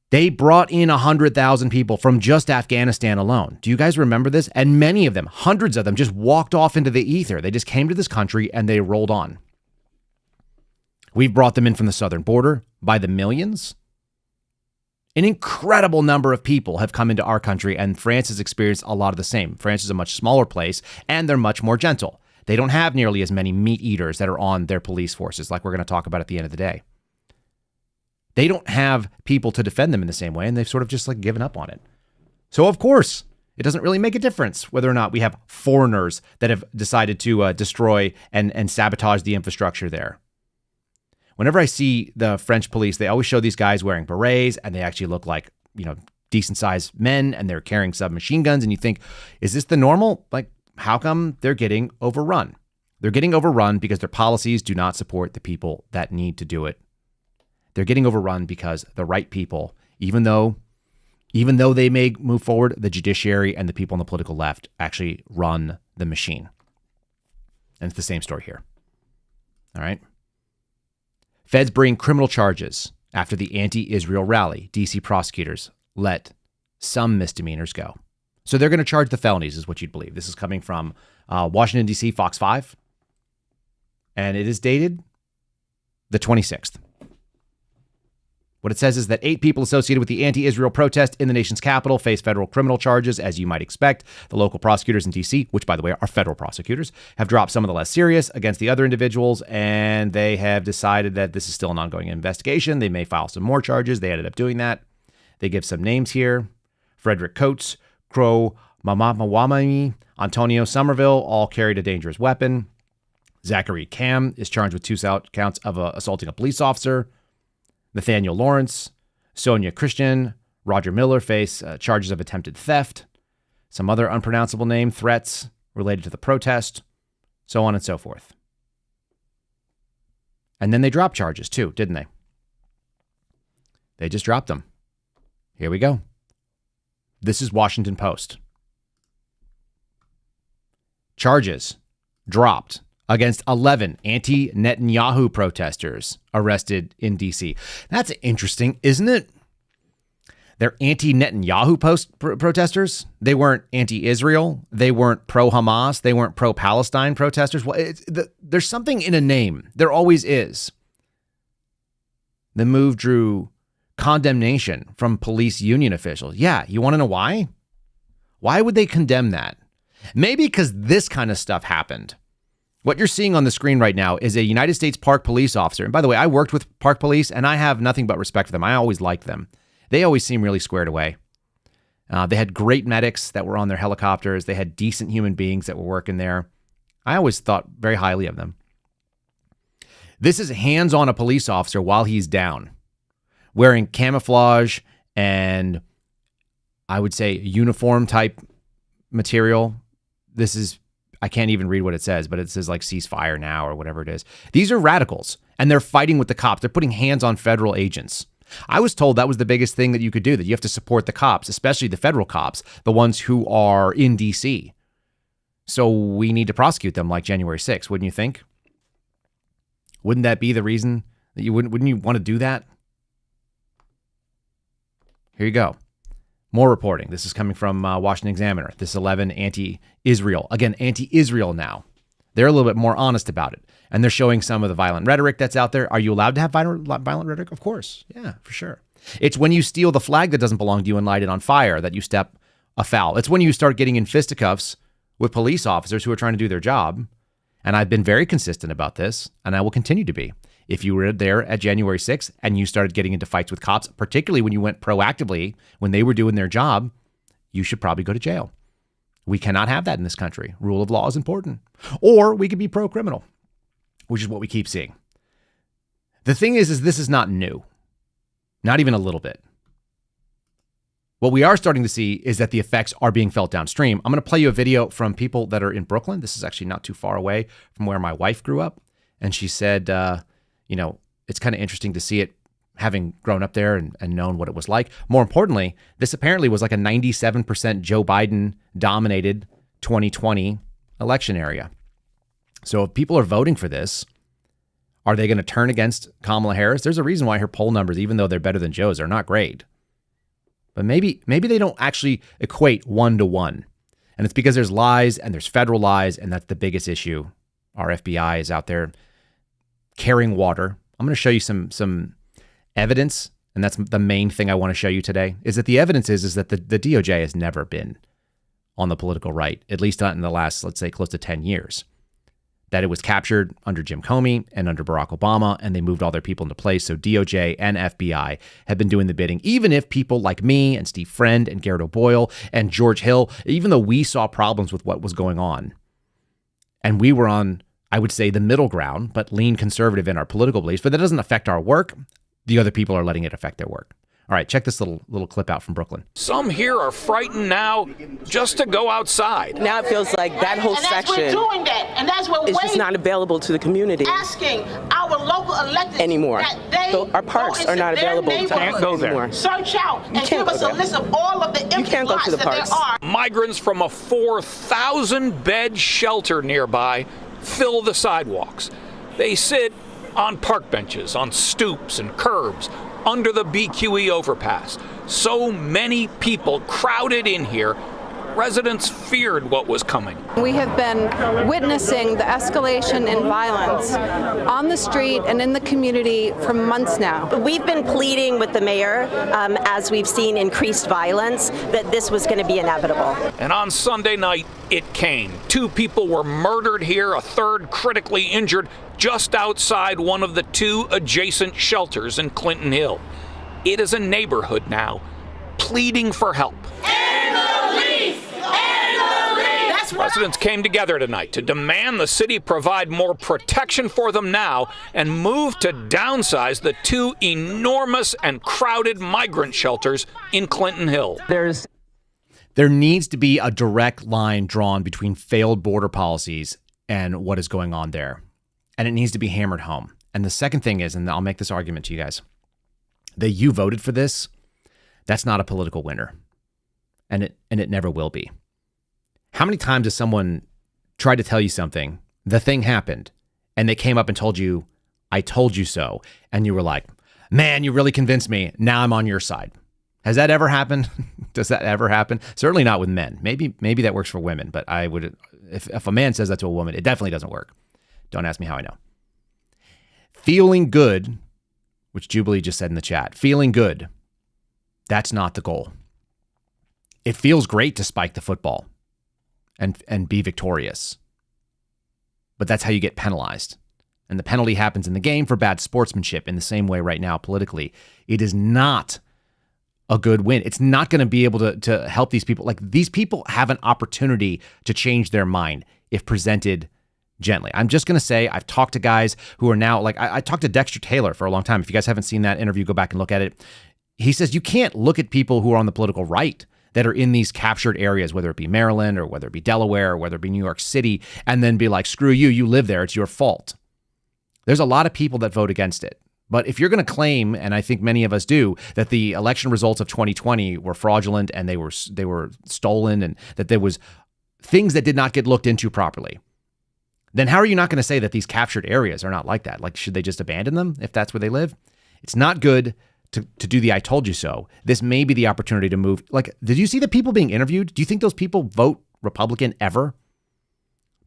They brought in 100,000 people from just Afghanistan alone. Do you guys remember this? And many of them, hundreds of them, just walked off into the ether. They just came to this country and they rolled on. We've brought them in from the southern border by the millions. An incredible number of people have come into our country, and France has experienced a lot of the same. France is a much smaller place, and they're much more gentle. They don't have nearly as many meat eaters that are on their police forces, like we're going to talk about at the end of the day. They don't have people to defend them in the same way, and they've sort of just like given up on it. So, of course, it doesn't really make a difference whether or not we have foreigners that have decided to destroy and sabotage the infrastructure there. Whenever I see the French police, they always show these guys wearing berets, and they actually look like, decent-sized men, and they're carrying submachine guns, and you think, is this the normal? Like, how come they're getting overrun? They're getting overrun because their policies do not support the people that need to do it. They're getting overrun because the right people, even though they may move forward, the judiciary and the people on the political left actually run the machine. And it's the same story here. All right. Feds bring criminal charges after the anti-Israel rally. DC prosecutors let some misdemeanors go. So they're going to charge the felonies, is what you'd believe. This is coming from Washington, D.C., Fox 5. And it is dated the 26th. What it says is that 8 people associated with the anti-Israel protest in the nation's capital face federal criminal charges, as you might expect. The local prosecutors in D.C., which, by the way, are federal prosecutors, have dropped some of the less serious against the other individuals, and they have decided that this is still an ongoing investigation. They may file some more charges. They ended up doing that. They give some names here. Frederick Coates, Crow Mamamawami, Antonio Somerville all carried a dangerous weapon. Zachary Cam is charged with 2 counts of assaulting a police officer. Nathaniel Lawrence, Sonia Christian, Roger Miller face charges of attempted theft, some other unpronounceable name, threats related to the protest, so on and so forth. And then they dropped charges too, didn't they? They just dropped them. Here we go. This is Washington Post. Charges dropped against 11 anti-Netanyahu protesters arrested in D.C. That's interesting, isn't it? They're anti-Netanyahu protesters. They weren't anti-Israel. They weren't pro-Hamas. They weren't pro-Palestine protesters. Well, there's something in a name. There always is. The move drew condemnation from police union officials. Yeah, you want to know why? Why would they condemn that? Maybe because this kind of stuff happened. What you're seeing on the screen right now is a United States Park Police officer. And by the way, I worked with Park Police, and I have nothing but respect for them. I always liked them. They always seem really squared away. They had great medics that were on their helicopters. They had decent human beings that were working there. I always thought very highly of them. This is hands on a police officer while he's down, wearing camouflage and I would say uniform type material. This is, I can't even read what it says, but it says like ceasefire now or whatever it is. These are radicals and they're fighting with the cops. They're putting hands on federal agents. I was told that was the biggest thing that you could do, that you have to support the cops, especially the federal cops, the ones who are in D.C. So we need to prosecute them like January 6th, wouldn't you think? Wouldn't that be the reason that you wouldn't you want to do that? Here you go. More reporting. This is coming from Washington Examiner. This 11 anti-Israel. Again, anti-Israel now. They're a little bit more honest about it. And they're showing some of the violent rhetoric that's out there. Are you allowed to have violent rhetoric? Of course. Yeah, for sure. It's when you steal the flag that doesn't belong to you and light it on fire that you step afoul. It's when you start getting in fisticuffs with police officers who are trying to do their job. And I've been very consistent about this, and I will continue to be. If you were there at January 6th and you started getting into fights with cops, particularly when you went proactively when they were doing their job, you should probably go to jail. We cannot have that in this country. Rule of law is important. Or we could be pro-criminal, which is what we keep seeing. The thing is this is not new. Not even a little bit. What we are starting to see is that the effects are being felt downstream. I'm going to play you a video from people that are in Brooklyn. This is actually not too far away from where my wife grew up. And she said, it's kind of interesting to see it having grown up there and known what it was like. More importantly, this apparently was like a 97% Joe Biden dominated 2020 election area. So if people are voting for this, are they going to turn against Kamala Harris? There's a reason why her poll numbers, even though they're better than Joe's, are not great. But maybe they don't actually equate 1-to-1. And it's because there's lies and there's federal lies, and that's the biggest issue. Our FBI is out there carrying water. I'm going to show you some evidence, and that's the main thing I want to show you today, is that the evidence is that the DOJ has never been on the political right, at least not in the last, let's say, close to 10 years. That it was captured under Jim Comey and under Barack Obama, and they moved all their people into place. So DOJ and FBI have been doing the bidding, even if people like me and Steve Friend and Garrett O'Boyle and George Hill, even though we saw problems with what was going on, and we were on, I would say, the middle ground, but lean conservative in our political beliefs, but that doesn't affect our work. The other people are letting it affect their work. All right, check this little clip out from Brooklyn. Some here are frightened now just to go outside. Now it feels like that whole section doing that, and that's what is just not available to the community asking our local elected anymore. So our parks are not available to can't go there anymore. Search out and give us a list of all of the empty lots that there are. Migrants from a 4,000-bed shelter nearby fill the sidewalks. They sit on park benches, on stoops and curbs, under the BQE overpass. So many people crowded in here, residents feared what was coming. We have been witnessing the escalation in violence on the street and in the community for months now. We've been pleading with the mayor, as we've seen increased violence, that this was going to be inevitable. And on Sunday night, it came. 2 people were murdered here, a third critically injured just outside one of the 2 adjacent shelters in Clinton Hill. It is a neighborhood now pleading for help. Residents came together tonight to demand the city provide more protection for them now and move to downsize the 2 enormous and crowded migrant shelters in Clinton Hill. There needs to be a direct line drawn between failed border policies and what is going on there. And it needs to be hammered home. And the second thing is, and I'll make this argument to you guys, that you voted for this, that's not a political winner. And it never will be. How many times has someone tried to tell you something, the thing happened, and they came up and told you, I told you so, and you were like, man, you really convinced me, now I'm on your side. Has that ever happened? Does that ever happen? Certainly not with men. Maybe that works for women, but I would, if a man says that to a woman, it definitely doesn't work. Don't ask me how I know. Feeling good, which Jubilee just said in the chat, feeling good, that's not the goal. It feels great to spike the football and be victorious. But that's how you get penalized. And the penalty happens in the game for bad sportsmanship in the same way right now politically. It is not a good win. It's not going to be able to help these people. Like, these people have an opportunity to change their mind if presented gently. I'm just going to say, I've talked to guys who are now, like, I talked to Dexter Taylor for a long time. If you guys haven't seen that interview, go back and look at it. He says you can't look at people who are on the political right that are in these captured areas, whether it be Maryland or whether it be Delaware or whether it be New York City, and then be like, screw you, you live there, it's your fault. There's a lot of people that vote against it. But if you're going to claim, and I think many of us do, that the election results of 2020 were fraudulent and they were stolen and that there was things that did not get looked into properly, then how are you not going to say that these captured areas are not like that? Like, should they just abandon them if that's where they live? It's not good to do the I told you so. This may be the opportunity to move. Like, did you see the people being interviewed? Do you think those people vote Republican ever?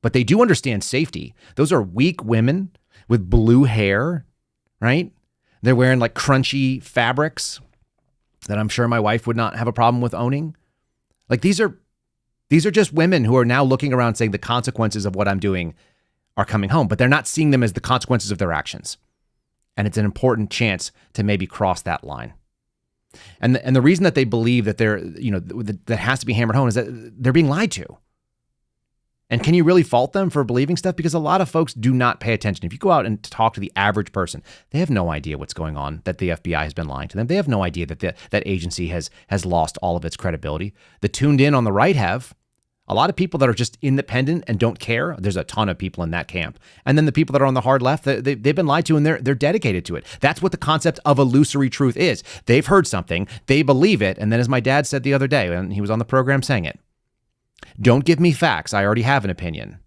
But they do understand safety. Those are weak women with blue hair, right? They're wearing like crunchy fabrics. that I'm sure my wife would not have a problem with owning. Like these are just women who are now looking around saying the consequences of what I'm doing are coming home, but they're not seeing them as the consequences of their actions. And it's an important chance to maybe cross that line. And the reason that they believe that that has to be hammered home is that they're being lied to. And can you really fault them for believing stuff? Because a lot of folks do not pay attention. If you go out and talk to the average person, they have no idea what's going on, that the FBI has been lying to them. They have no idea that that agency has lost all of its credibility. The tuned in on the right have. A lot of people that are just independent and don't care, there's a ton of people in that camp. And then the people that are on the hard left, they've been lied to and they're dedicated to it. That's what the concept of illusory truth is. They've heard something, they believe it, and then as my dad said the other day, and he was on the program saying it, don't give me facts, I already have an opinion.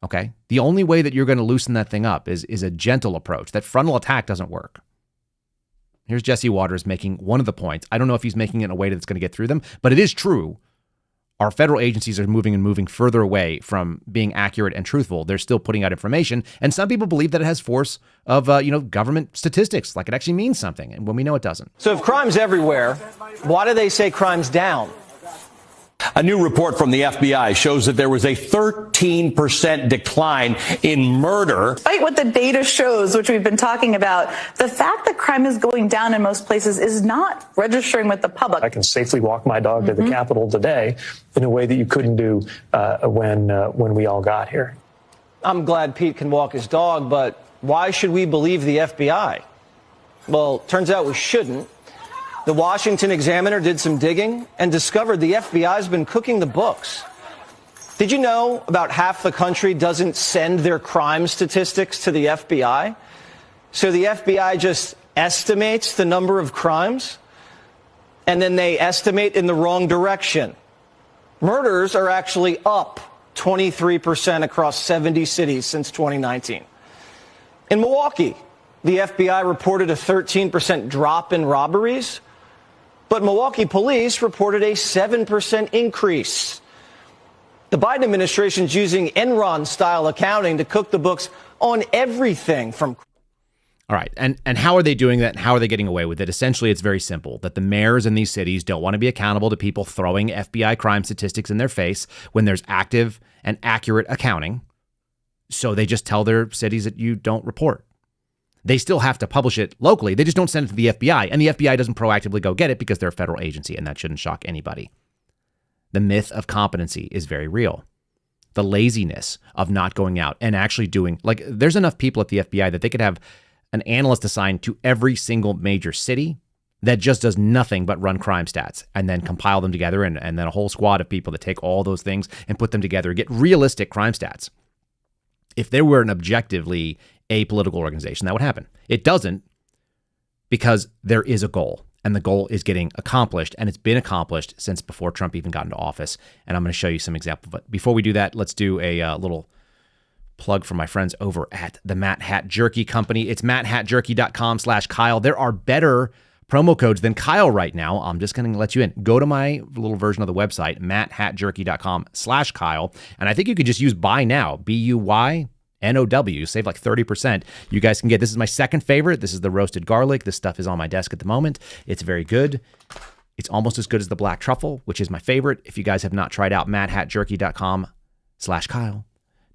Okay? The only way that you're going to loosen that thing up is a gentle approach. That frontal attack doesn't work. Here's Jesse Waters making one of the points. I don't know if he's making it in a way that's going to get through them, but it is true. Our federal agencies are moving further away from being accurate and truthful. They're still putting out information. And some people believe that it has force of, government statistics, like it actually means something. And when we know it doesn't. So if crime's everywhere, why do they say crime's down? A new report from the FBI shows that there was a 13% decline in murder. Despite what the data shows, which we've been talking about, the fact that crime is going down in most places is not registering with the public. I can safely walk my dog to the Capitol today in a way that you couldn't do when we all got here. I'm glad Pete can walk his dog, but why should we believe the FBI? Well, turns out we shouldn't. The Washington Examiner did some digging and discovered the FBI's been cooking the books. Did you know about half the country doesn't send their crime statistics to the FBI? So the FBI just estimates the number of crimes, and then they estimate in the wrong direction. Murders are actually up 23% across 70 cities since 2019. In Milwaukee, the FBI reported a 13% drop in robberies, but Milwaukee police reported a 7% increase. The Biden administration's using Enron-style accounting to cook the books on everything from... All right. And how are they doing that? And how are they getting away with it? Essentially, it's very simple, that the mayors in these cities don't want to be accountable to people throwing FBI crime statistics in their face when there's active and accurate accounting. So they just tell their cities that you don't report. They still have to publish it locally. They just don't send it to the FBI. And the FBI doesn't proactively go get it because they're a federal agency, and that shouldn't shock anybody. The myth of competency is very real. The laziness of not going out and actually doing, like, there's enough people at the FBI that they could have an analyst assigned to every single major city that just does nothing but run crime stats and then compile them together, and then a whole squad of people that take all those things and put them together and get realistic crime stats. If there were an objectively apolitical organization, that would happen. It doesn't, because there is a goal, and the goal is getting accomplished, and it's been accomplished since before Trump even got into office. And I'm going to show you some examples. But before we do that, let's do a little plug for my friends over at the Matt Hat Jerky Company. It's matthatjerky.com/Kyle. There are better promo codes than Kyle right now. I'm just going to let you in. Go to my little version of the website, matthatjerky.com/Kyle. And I think you could just use buy now, BUYNOW, save like 30%. You guys can get, this is my second favorite. This is the roasted garlic. This stuff is on my desk at the moment. It's very good. It's almost as good as the black truffle, which is my favorite. If you guys have not tried out matthatjerky.com/Kyle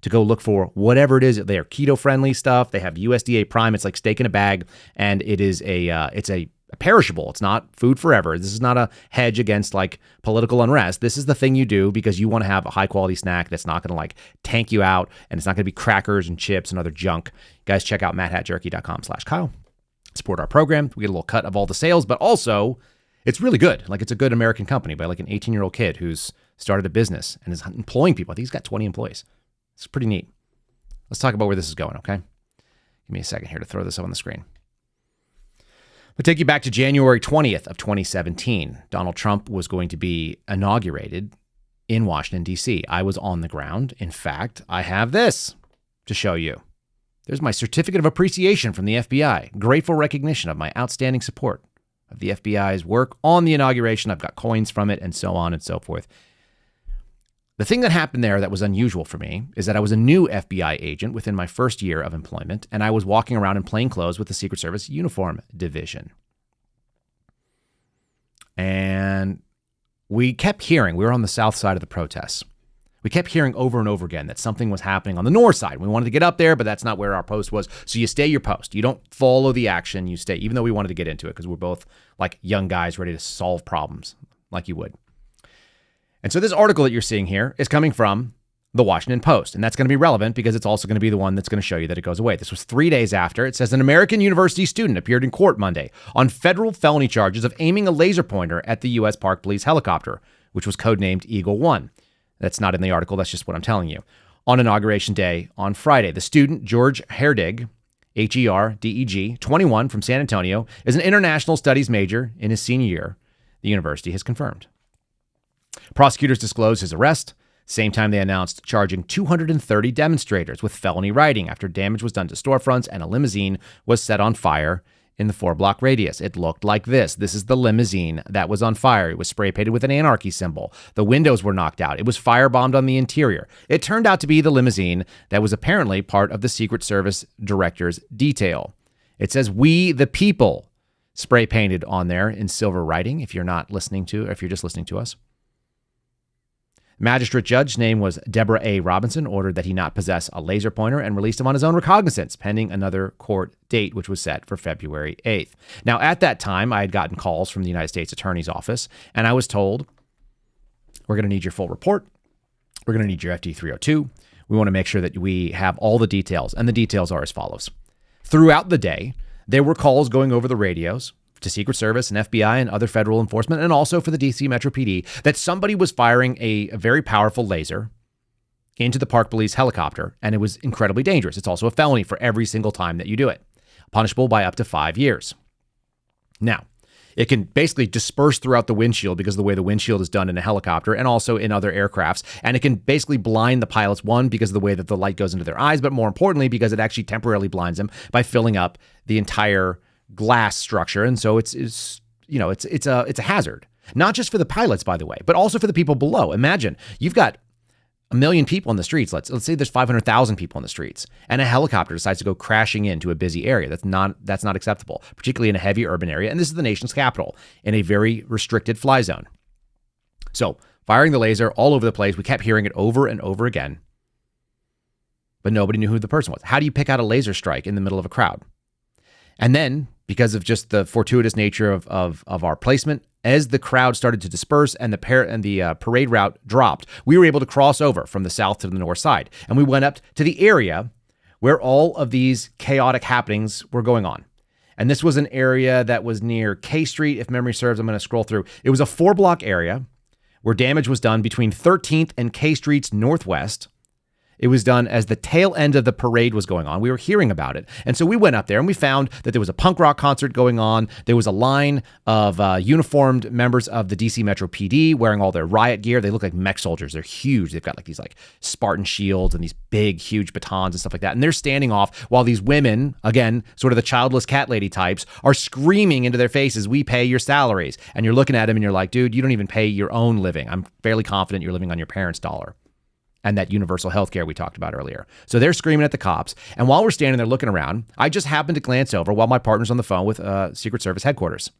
to go look for whatever it is, they are keto friendly stuff. They have USDA Prime. It's like steak in a bag, and it is it's a perishable. It's not food forever. This is not a hedge against like political unrest. This is the thing you do because you want to have a high quality snack that's not going to like tank you out, and it's not going to be crackers and chips and other junk. Guys, check out matthatjerky.com/Kyle. Support our program. We get a little cut of all the sales, but also it's really good. Like, it's a good American company by like an 18-year-old kid who's started a business and is employing people. I think he's got 20 employees. It's pretty neat. Let's talk about where this is going, okay? Give me a second here to throw this up on the screen. We'll take you back to January 20th of 2017. Donald Trump was going to be inaugurated in Washington, D.C. I was on the ground. In fact, I have this to show you. There's my certificate of appreciation from the FBI. Grateful recognition of my outstanding support of the FBI's work on the inauguration. I've got coins from it and so on and so forth. The thing that happened there that was unusual for me is that I was a new FBI agent within my first year of employment, and I was walking around in plain clothes with the Secret Service Uniform Division. And we kept hearing, we were on the south side of the protests. We kept hearing over and over again that something was happening on the north side. We wanted to get up there, but that's not where our post was. So you stay your post. You don't follow the action. You stay, even though we wanted to get into it because we're both like young guys ready to solve problems like you would. And so this article that you're seeing here is coming from the Washington Post. And that's going to be relevant because it's also going to be the one that's going to show you that it goes away. This was 3 days after. It says an American university student appeared in court Monday on federal felony charges of aiming a laser pointer at the U.S. Park Police helicopter, which was codenamed Eagle One. That's not in the article. That's just what I'm telling you. On Inauguration Day on Friday, the student, George Herdeg, Herdeg, 21, from San Antonio, is an international studies major in his senior year, the university has confirmed. Prosecutors disclosed his arrest, same time they announced charging 230 demonstrators with felony writing after damage was done to storefronts and a limousine was set on fire in the 4-block radius. It looked like this. This is the limousine that was on fire. It was spray painted with an anarchy symbol. The windows were knocked out. It was firebombed on the interior. It turned out to be the limousine that was apparently part of the Secret Service director's detail. It says, "We the people," spray painted on there in silver writing, if you're not listening to, if you're just listening to us. Magistrate judge's name was Deborah A. Robinson, ordered that he not possess a laser pointer and released him on his own recognizance, pending another court date, which was set for February 8th. Now, at that time, I had gotten calls from the United States Attorney's Office, and I was told, we're going to need your full report. We're going to need your FD 302. We want to make sure that we have all the details, and the details are as follows. Throughout the day, there were calls going over the radios to Secret Service and FBI and other federal enforcement, and also for the DC Metro PD, that somebody was firing a very powerful laser into the Park Police helicopter, and it was incredibly dangerous. It's also a felony for every single time that you do it, punishable by up to 5 years. Now, it can basically disperse throughout the windshield because of the way the windshield is done in a helicopter and also in other aircrafts. And it can basically blind the pilots, one, because of the way that the light goes into their eyes, but more importantly, because it actually temporarily blinds them by filling up the entire glass structure. And so it's a hazard, not just for the pilots, by the way, but also for the people below. Imagine you've got 1 million people on the streets. Let's say there's 500,000 people on the streets, and a helicopter decides to go crashing into a busy area. That's not acceptable, particularly in a heavy urban area. And this is the nation's capital in a very restricted fly zone. So firing the laser all over the place. We kept hearing it over and over again, but nobody knew who the person was. How do you pick out a laser strike in the middle of a crowd? And then, because of just the fortuitous nature of our placement, as the crowd started to disperse and the parade route dropped, we were able to cross over from the south to the north side. And we went up to the area where all of these chaotic happenings were going on. And this was an area that was near K Street, if memory serves. I'm going to scroll through. It was a 4-block area where damage was done between 13th and K Street's northwest. It was done as the tail end of the parade was going on. We were hearing about it. And so we went up there and we found that there was a punk rock concert going on. There was a line of uniformed members of the DC Metro PD wearing all their riot gear. They look like mech soldiers. They're huge. They've got like these like Spartan shields and these big, huge batons and stuff like that. And they're standing off while these women, again, sort of the childless cat lady types, are screaming into their faces, "We pay your salaries." And you're looking at them and you're like, dude, you don't even pay your own living. I'm fairly confident you're living on your parents' dollar. And that universal health care we talked about earlier. So they're screaming at the cops. And while we're standing there looking around, I just happened to glance over while my partner's on the phone with Secret Service headquarters.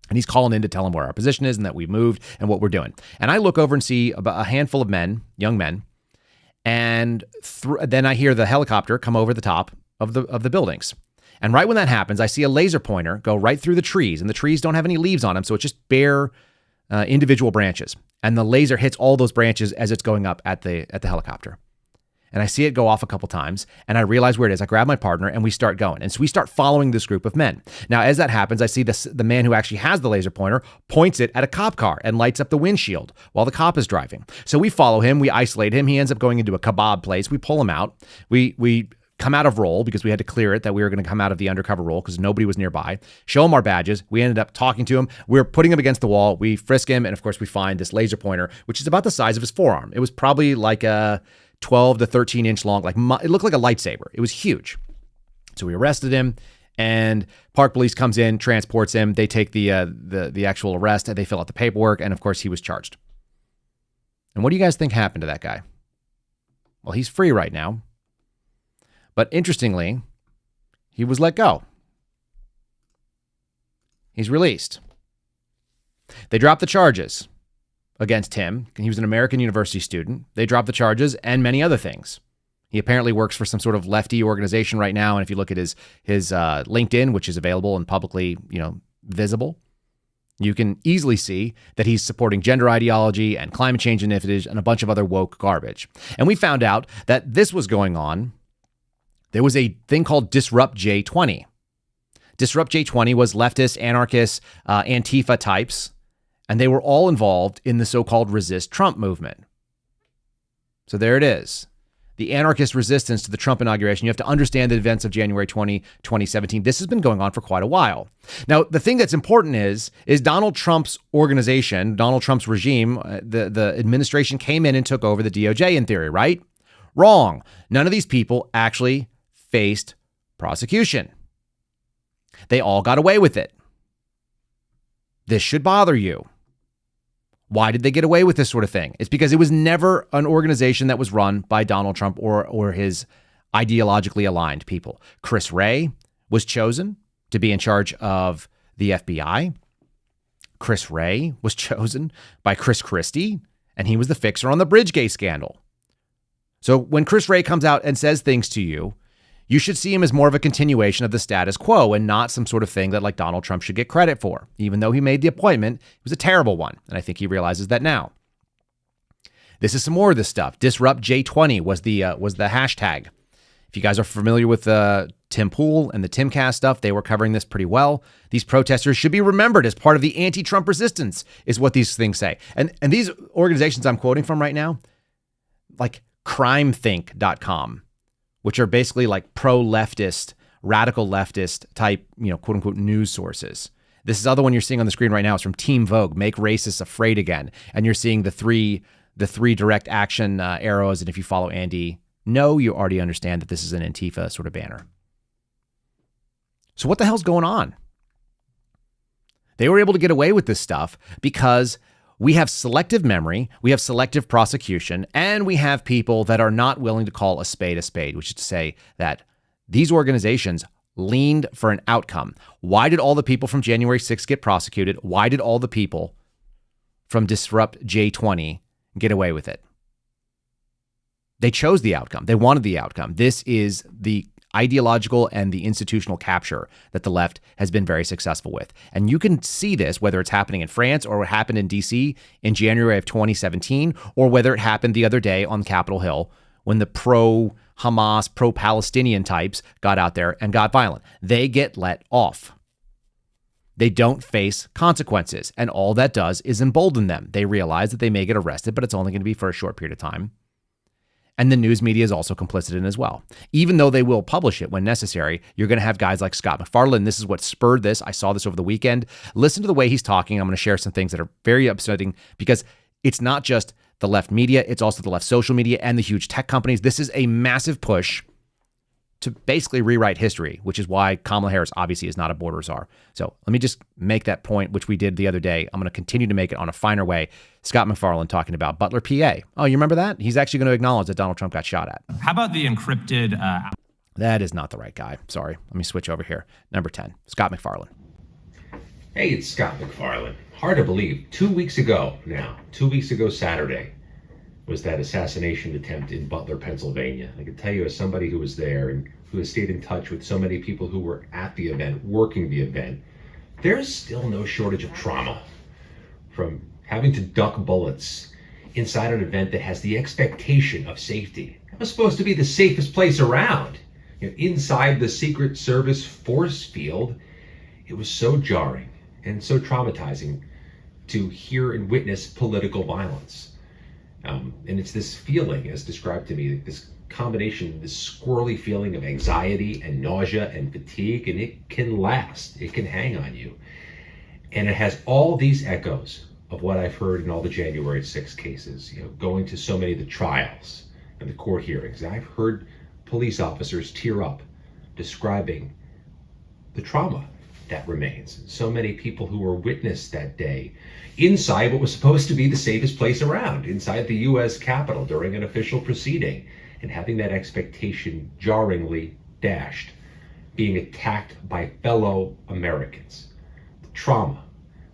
And he's calling in to tell them where our position is and that we've moved and what we're doing. And I look over and see about a handful of men, young men. And then I hear the helicopter come over the top of the buildings. And right when that happens, I see a laser pointer go right through the trees. And the trees don't have any leaves on them, so it's just bare individual branches. And the laser hits all those branches as it's going up at the helicopter. And I see it go off a couple times, and I realize where it is. I grab my partner, and we start going. And so we start following this group of men. Now, as that happens, I see the man who actually has the laser pointer points it at a cop car and lights up the windshield while the cop is driving. So we follow him. We isolate him. He ends up going into a kebab place. We pull him out. We come out of roll because we had to clear it that we were going to come out of the undercover roll because nobody was nearby. Show him our badges. We ended up talking to him. We're putting him against the wall. We frisk him. And of course, we find this laser pointer, which is about the size of his forearm. It was probably like a 12 to 13 inch long. It looked like a lightsaber. It was huge. So we arrested him, and Park Police comes in, transports him. They take the actual arrest and they fill out the paperwork. And of course, he was charged. And what do you guys think happened to that guy? Well, he's free right now. But interestingly, he was let go. He's released. They dropped the charges against him. He was an American university student. They dropped the charges and many other things. He apparently works for some sort of lefty organization right now. And if you look at his LinkedIn, which is available and publicly, visible, you can easily see that he's supporting gender ideology and climate change initiatives and a bunch of other woke garbage. And we found out that this was going on. There was a thing called Disrupt J20. Disrupt J20 was leftist, anarchist, Antifa types, and they were all involved in the so-called Resist Trump movement. So there it is. The anarchist resistance to the Trump inauguration. You have to understand the events of January 20, 2017. This has been going on for quite a while. Now, the thing that's important is Donald Trump's organization, Donald Trump's regime, the administration came in and took over the DOJ in theory, right? Wrong. None of these people actually faced prosecution. They all got away with it. This should bother you. Why did they get away with this sort of thing? It's because it was never an organization that was run by Donald Trump or his ideologically aligned people. Chris Wray was chosen to be in charge of the FBI. Chris Wray was chosen by Chris Christie, and he was the fixer on the Bridgegate scandal. So when Chris Wray comes out and says things to you, you should see him as more of a continuation of the status quo and not some sort of thing that like Donald Trump should get credit for. Even though he made the appointment, it was a terrible one. And I think he realizes that now. This is some more of this stuff. Disrupt J20 was the hashtag. If you guys are familiar with Tim Pool and the Timcast stuff, they were covering this pretty well. These protesters should be remembered as part of the anti-Trump resistance, is what these things say. And these organizations I'm quoting from right now, like crimethink.com, which are basically like pro-leftist, radical leftist type, quote unquote news sources. This other one you're seeing on the screen right now is from Team Vogue, Make Racists Afraid Again. And you're seeing the three direct action arrows. And if you follow Andy, you already understand that this is an Antifa sort of banner. So what the hell's going on? They were able to get away with this stuff because we have selective memory, we have selective prosecution, and we have people that are not willing to call a spade, which is to say that these organizations leaned for an outcome. Why did all the people from January 6th get prosecuted? Why did all the people from Disrupt J20 get away with it? They chose the outcome. They wanted the outcome. This is the ideological and the institutional capture that the left has been very successful with. And you can see this, whether it's happening in France or what happened in DC in January of 2017, or whether it happened the other day on Capitol Hill when the pro-Hamas, pro-Palestinian types got out there and got violent. They get let off. They don't face consequences. And all that does is embolden them. They realize that they may get arrested, but it's only going to be for a short period of time. And the news media is also complicit in as well. Even though they will publish it when necessary, you're going to have guys like Scott McFarlane. This is what spurred this. I saw this over the weekend. Listen to the way he's talking. I'm going to share some things that are very upsetting because it's not just the left media, it's also the left social media and the huge tech companies. This is a massive push to basically rewrite history, which is why Kamala Harris obviously is not a border czar. So let me just make that point, which we did the other day. I'm going to continue to make it on a finer way. Scott McFarlane talking about Butler PA. Oh, you remember that? He's actually going to acknowledge that Donald Trump got shot at. How about the encrypted... That is not the right guy. Sorry. Let me switch over here. Number 10, Scott McFarlane. Hey, it's Scott McFarlane. Hard to believe. 2 weeks ago Saturday, was that assassination attempt in Butler, Pennsylvania. I can tell you as somebody who was there and who has stayed in touch with so many people who were at the event, working the event, there's still no shortage of trauma. From having to duck bullets inside an event that has the expectation of safety. It was supposed to be the safest place around. Inside the Secret Service force field, it was so jarring and so traumatizing to hear and witness political violence. And it's this feeling, as described to me, this combination, this squirrely feeling of anxiety and nausea and fatigue, and it can last. It can hang on you. And it has all these echoes of what I've heard in all the January 6th cases, going to so many of the trials and the court hearings. I've heard police officers tear up describing the trauma that remains. So many people who were witness that day inside what was supposed to be the safest place around, inside the U.S. Capitol during an official proceeding, and having that expectation jarringly dashed, being attacked by fellow Americans. The trauma,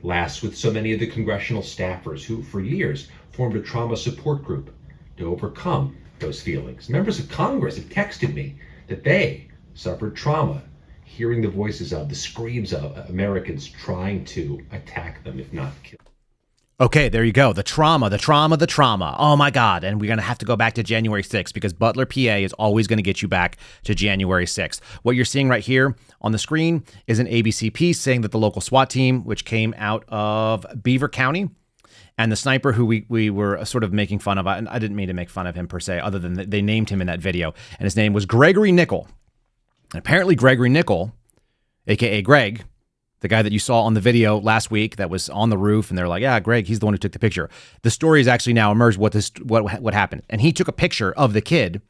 Last, with so many of the congressional staffers who, for years, formed a trauma support group to overcome those feelings. Members of Congress have texted me that they suffered trauma hearing the voices of, the screams of Americans trying to attack them, if not kill. Okay, there you go. The trauma. Oh my God. And we're going to have to go back to January 6th because Butler PA is always going to get you back to January 6th. What you're seeing right here on the screen is an ABC piece saying that the local SWAT team, which came out of Beaver County, and the sniper who we were sort of making fun of, and I didn't mean to make fun of him per se, other than they named him in that video, and his name was Gregory Nickel. And apparently Gregory Nickel, a.k.a. Greg, the guy that you saw on the video last week that was on the roof, and they're like, yeah, Greg, he's the one who took the picture. The story has actually now emerged what happened. And he took a picture of the kid,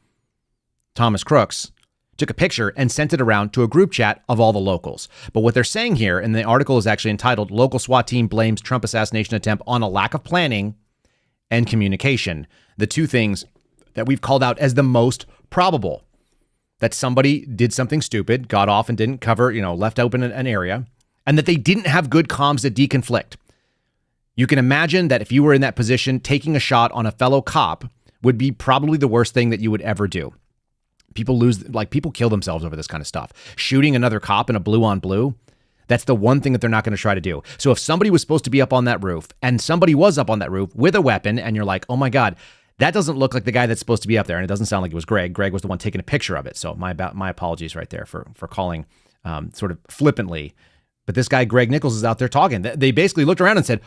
Thomas Crooks, took a picture and sent it around to a group chat of all the locals. But what they're saying here, and the article is actually entitled, Local SWAT Team Blames Trump Assassination Attempt on a Lack of Planning and Communication. The two things that we've called out as the most probable. That somebody did something stupid, got off and didn't cover, left open an area, and that they didn't have good comms to deconflict. You can imagine that if you were in that position, taking a shot on a fellow cop would be probably the worst thing that you would ever do. People kill themselves over this kind of stuff. Shooting another cop in a blue on blue, that's the one thing that they're not going to try to do. So if somebody was supposed to be up on that roof and somebody was up on that roof with a weapon and you're like, oh my God, that doesn't look like the guy that's supposed to be up there. And it doesn't sound like it was Greg. Greg was the one taking a picture of it. So my apologies right there for calling sort of flippantly. But this guy, Greg Nichols, is out there talking. They basically looked around and said,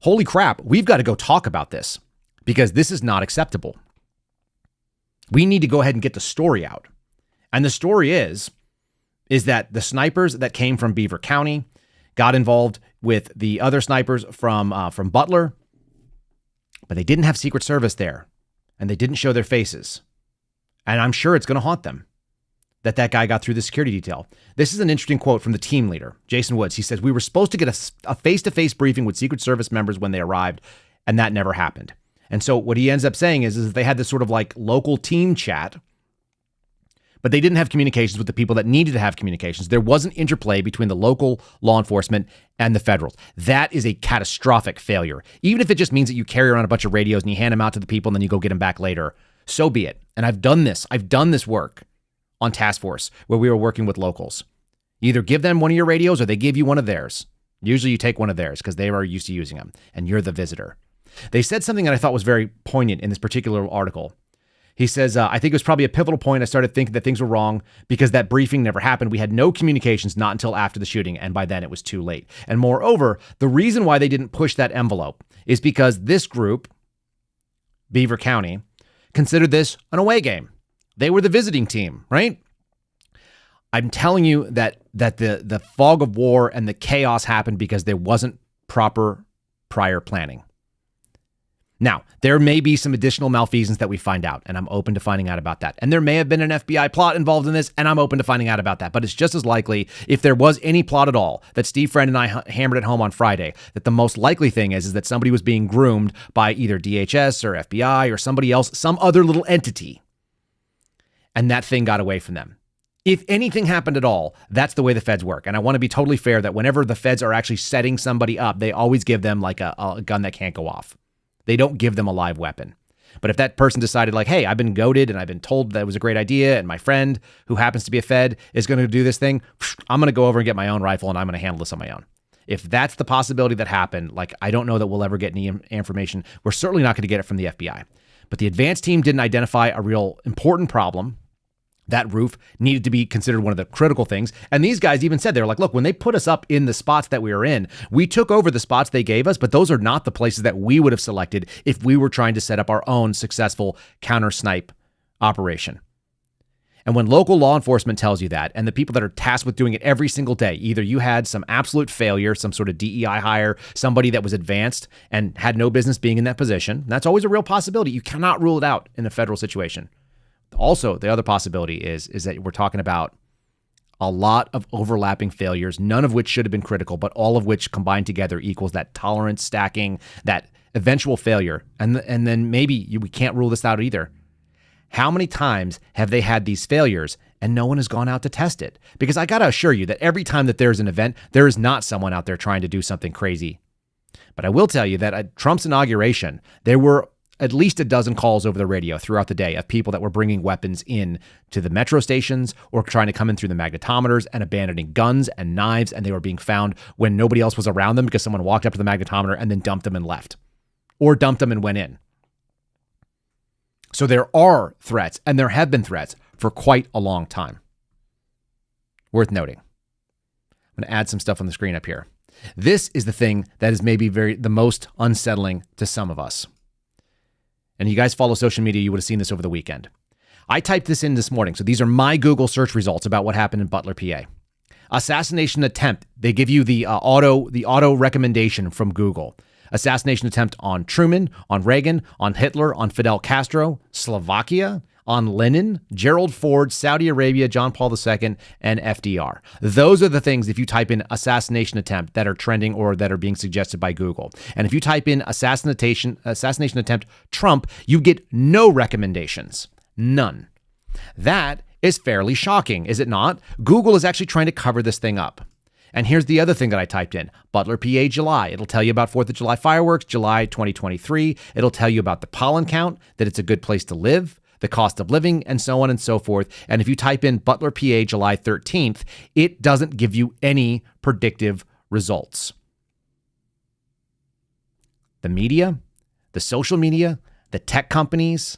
holy crap, we've got to go talk about this because this is not acceptable. We need to go ahead and get the story out. And the story is that the snipers that came from Beaver County got involved with the other snipers from Butler, but they didn't have Secret Service there. And they didn't show their faces. And I'm sure it's going to haunt them that guy got through the security detail. This is an interesting quote from the team leader, Jason Woods. He says, we were supposed to get a face-to-face briefing with Secret Service members when they arrived, and that never happened. And so what he ends up saying is they had this sort of like local team chat, but they didn't have communications with the people that needed to have communications. There wasn't interplay between the local law enforcement and the federals. That is a catastrophic failure. Even if it just means that you carry around a bunch of radios and you hand them out to the people and then you go get them back later, so be it. And I've done this work on task force where we were working with locals. You either give them one of your radios or they give you one of theirs. Usually you take one of theirs because they are used to using them and you're the visitor. They said something that I thought was very poignant in this particular article. He says, I think it was probably a pivotal point. I started thinking that things were wrong because that briefing never happened. We had no communications, not until after the shooting. And by then it was too late. And moreover, the reason why they didn't push that envelope is because this group, Beaver County, considered this an away game. They were the visiting team, right? I'm telling you that the fog of war and the chaos happened because there wasn't proper prior planning. Now, there may be some additional malfeasance that we find out, and I'm open to finding out about that. And there may have been an FBI plot involved in this, and I'm open to finding out about that. But it's just as likely, if there was any plot at all, that Steve Friend and I hammered at home on Friday, that the most likely thing is that somebody was being groomed by either DHS or FBI or somebody else, some other little entity, and that thing got away from them. If anything happened at all, that's the way the feds work. And I want to be totally fair that whenever the feds are actually setting somebody up, they always give them like a gun that can't go off. They don't give them a live weapon. But if that person decided like, hey, I've been goaded and I've been told that it was a great idea and my friend who happens to be a fed is going to do this thing, I'm going to go over and get my own rifle and I'm going to handle this on my own. If that's the possibility that happened, like I don't know that we'll ever get any information. We're certainly not going to get it from the FBI. But the advanced team didn't identify a real important problem. That roof needed to be considered one of the critical things. And these guys even said, they were like, look, when they put us up in the spots that we were in, we took over the spots they gave us, but those are not the places that we would have selected if we were trying to set up our own successful counter snipe operation. And when local law enforcement tells you that, and the people that are tasked with doing it every single day, either you had some absolute failure, some sort of DEI hire, somebody that was advanced and had no business being in that position, that's always a real possibility. You cannot rule it out in a federal situation. Also, the other possibility is that we're talking about a lot of overlapping failures, none of which should have been critical, but all of which combined together equals that tolerance stacking, that eventual failure. And then maybe we can't rule this out either. How many times have they had these failures and no one has gone out to test it? Because I got to assure you that every time that there's an event, there is not someone out there trying to do something crazy But I will tell you that at Trump's inauguration, there were at least a dozen calls over the radio throughout the day of people that were bringing weapons in to the metro stations or trying to come in through the magnetometers and abandoning guns and knives, and they were being found when nobody else was around them because someone walked up to the magnetometer and then dumped them and left, or dumped them and went in. So there are threats, and there have been threats for quite a long time. Worth noting. I'm going to add some stuff on the screen up here. This is the thing that is maybe the most unsettling to some of us. And you guys follow social media, you would have seen this over the weekend. I typed this in this morning. So these are my Google search results about what happened in Butler, PA. Assassination attempt. They give you the auto recommendation from Google. Assassination attempt on Truman, on Reagan, on Hitler, on Fidel Castro, Slovakia, on Lenin, Gerald Ford, Saudi Arabia, John Paul II, and FDR. Those are the things, if you type in assassination attempt, that are trending or that are being suggested by Google. And if you type in assassination attempt Trump, you get no recommendations. None. That is fairly shocking, is it not? Google is actually trying to cover this thing up. And here's the other thing that I typed in. Butler, PA, July. It'll tell you about 4th of July fireworks, July 2023. It'll tell you about the pollen count, that it's a good place to live, the cost of living, and so on and so forth. And if you type in Butler, PA, July 13th, it doesn't give you any predictive results. The media, the social media, the tech companies,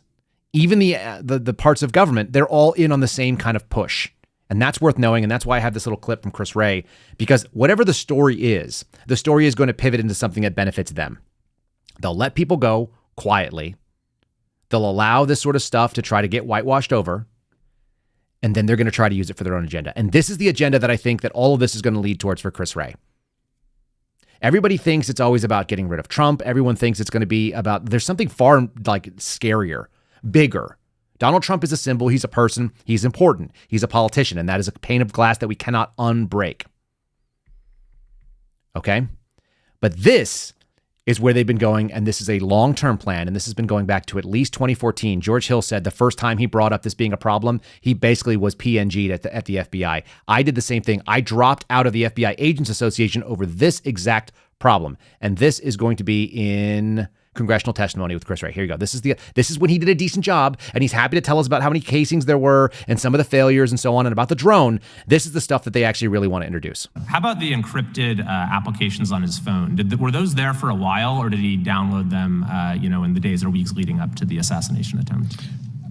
even the parts of government, they're all in on the same kind of push. And that's worth knowing, and that's why I have this little clip from Chris Wray, because whatever the story is going to pivot into something that benefits them. They'll let people go quietly. They'll allow this sort of stuff to try to get whitewashed over, and then they're going to try to use it for their own agenda. And this is the agenda that I think that all of this is going to lead towards for Chris Wray. Everybody thinks it's always about getting rid of Trump. Everyone thinks it's going to be about, there's something far scarier, bigger. Donald Trump is a symbol. He's a person. He's important. He's a politician. And that is a pane of glass that we cannot unbreak. Okay? But this is where they've been going, and this is a long-term plan, and this has been going back to at least 2014. George Hill said the first time he brought up this being a problem, he basically was PNG'd at the FBI. I did the same thing. I dropped out of the FBI Agents Association over this exact problem, and this is going to be in congressional testimony with Chris Wray. Here you go. This is when he did a decent job, and he's happy to tell us about how many casings there were and some of the failures and so on, and about the drone. This is the stuff that they actually really want to introduce. How about the encrypted applications on his phone? Were those there for a while, or did he download them, in the days or weeks leading up to the assassination attempt?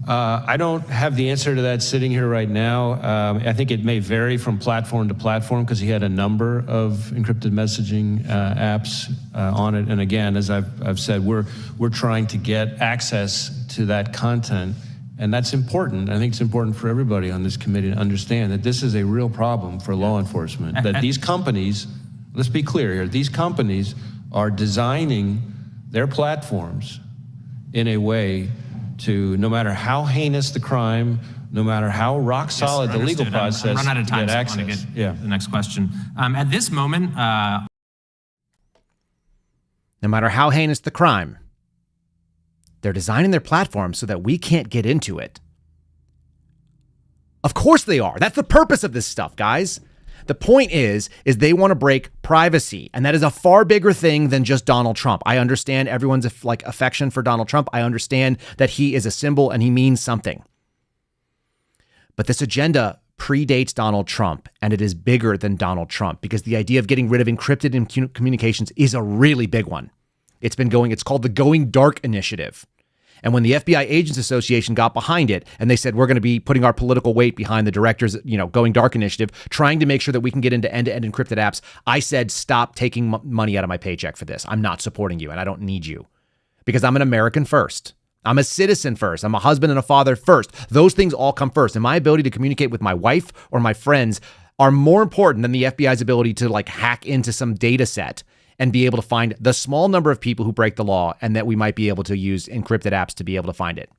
I don't have the answer to that sitting here right now. I think it may vary from platform to platform because he had a number of encrypted messaging apps on it. And again, as I've said, we're trying to get access to that content, and that's important. I think it's important for everybody on this committee to understand that this is a real problem for law enforcement. That these companies, let's be clear here, these companies are designing their platforms in a way to, no matter how heinous the crime, no matter how rock solid the legal process, I'm run out of time, get so access. I want to get the next question. At this moment, no matter how heinous the crime, they're designing their platform so that we can't get into it. Of course they are. That's the purpose of this stuff, guys. The point is they want to break privacy, and that is a far bigger thing than just Donald Trump. I understand everyone's affection for Donald Trump. I understand that he is a symbol and he means something. But this agenda predates Donald Trump, and it is bigger than Donald Trump, because the idea of getting rid of encrypted communications is a really big one. It's called the Going Dark Initiative. And when the FBI Agents Association got behind it and they said, we're going to be putting our political weight behind the director's, Going Dark Initiative, trying to make sure that we can get into end-to-end encrypted apps, I said, stop taking money out of my paycheck for this. I'm not supporting you, and I don't need you, because I'm an American first. I'm a citizen first. I'm a husband and a father first. Those things all come first. And my ability to communicate with my wife or my friends are more important than the FBI's ability to hack into some data set and be able to find the small number of people who break the law, and that we might be able to use encrypted apps to be able to find it.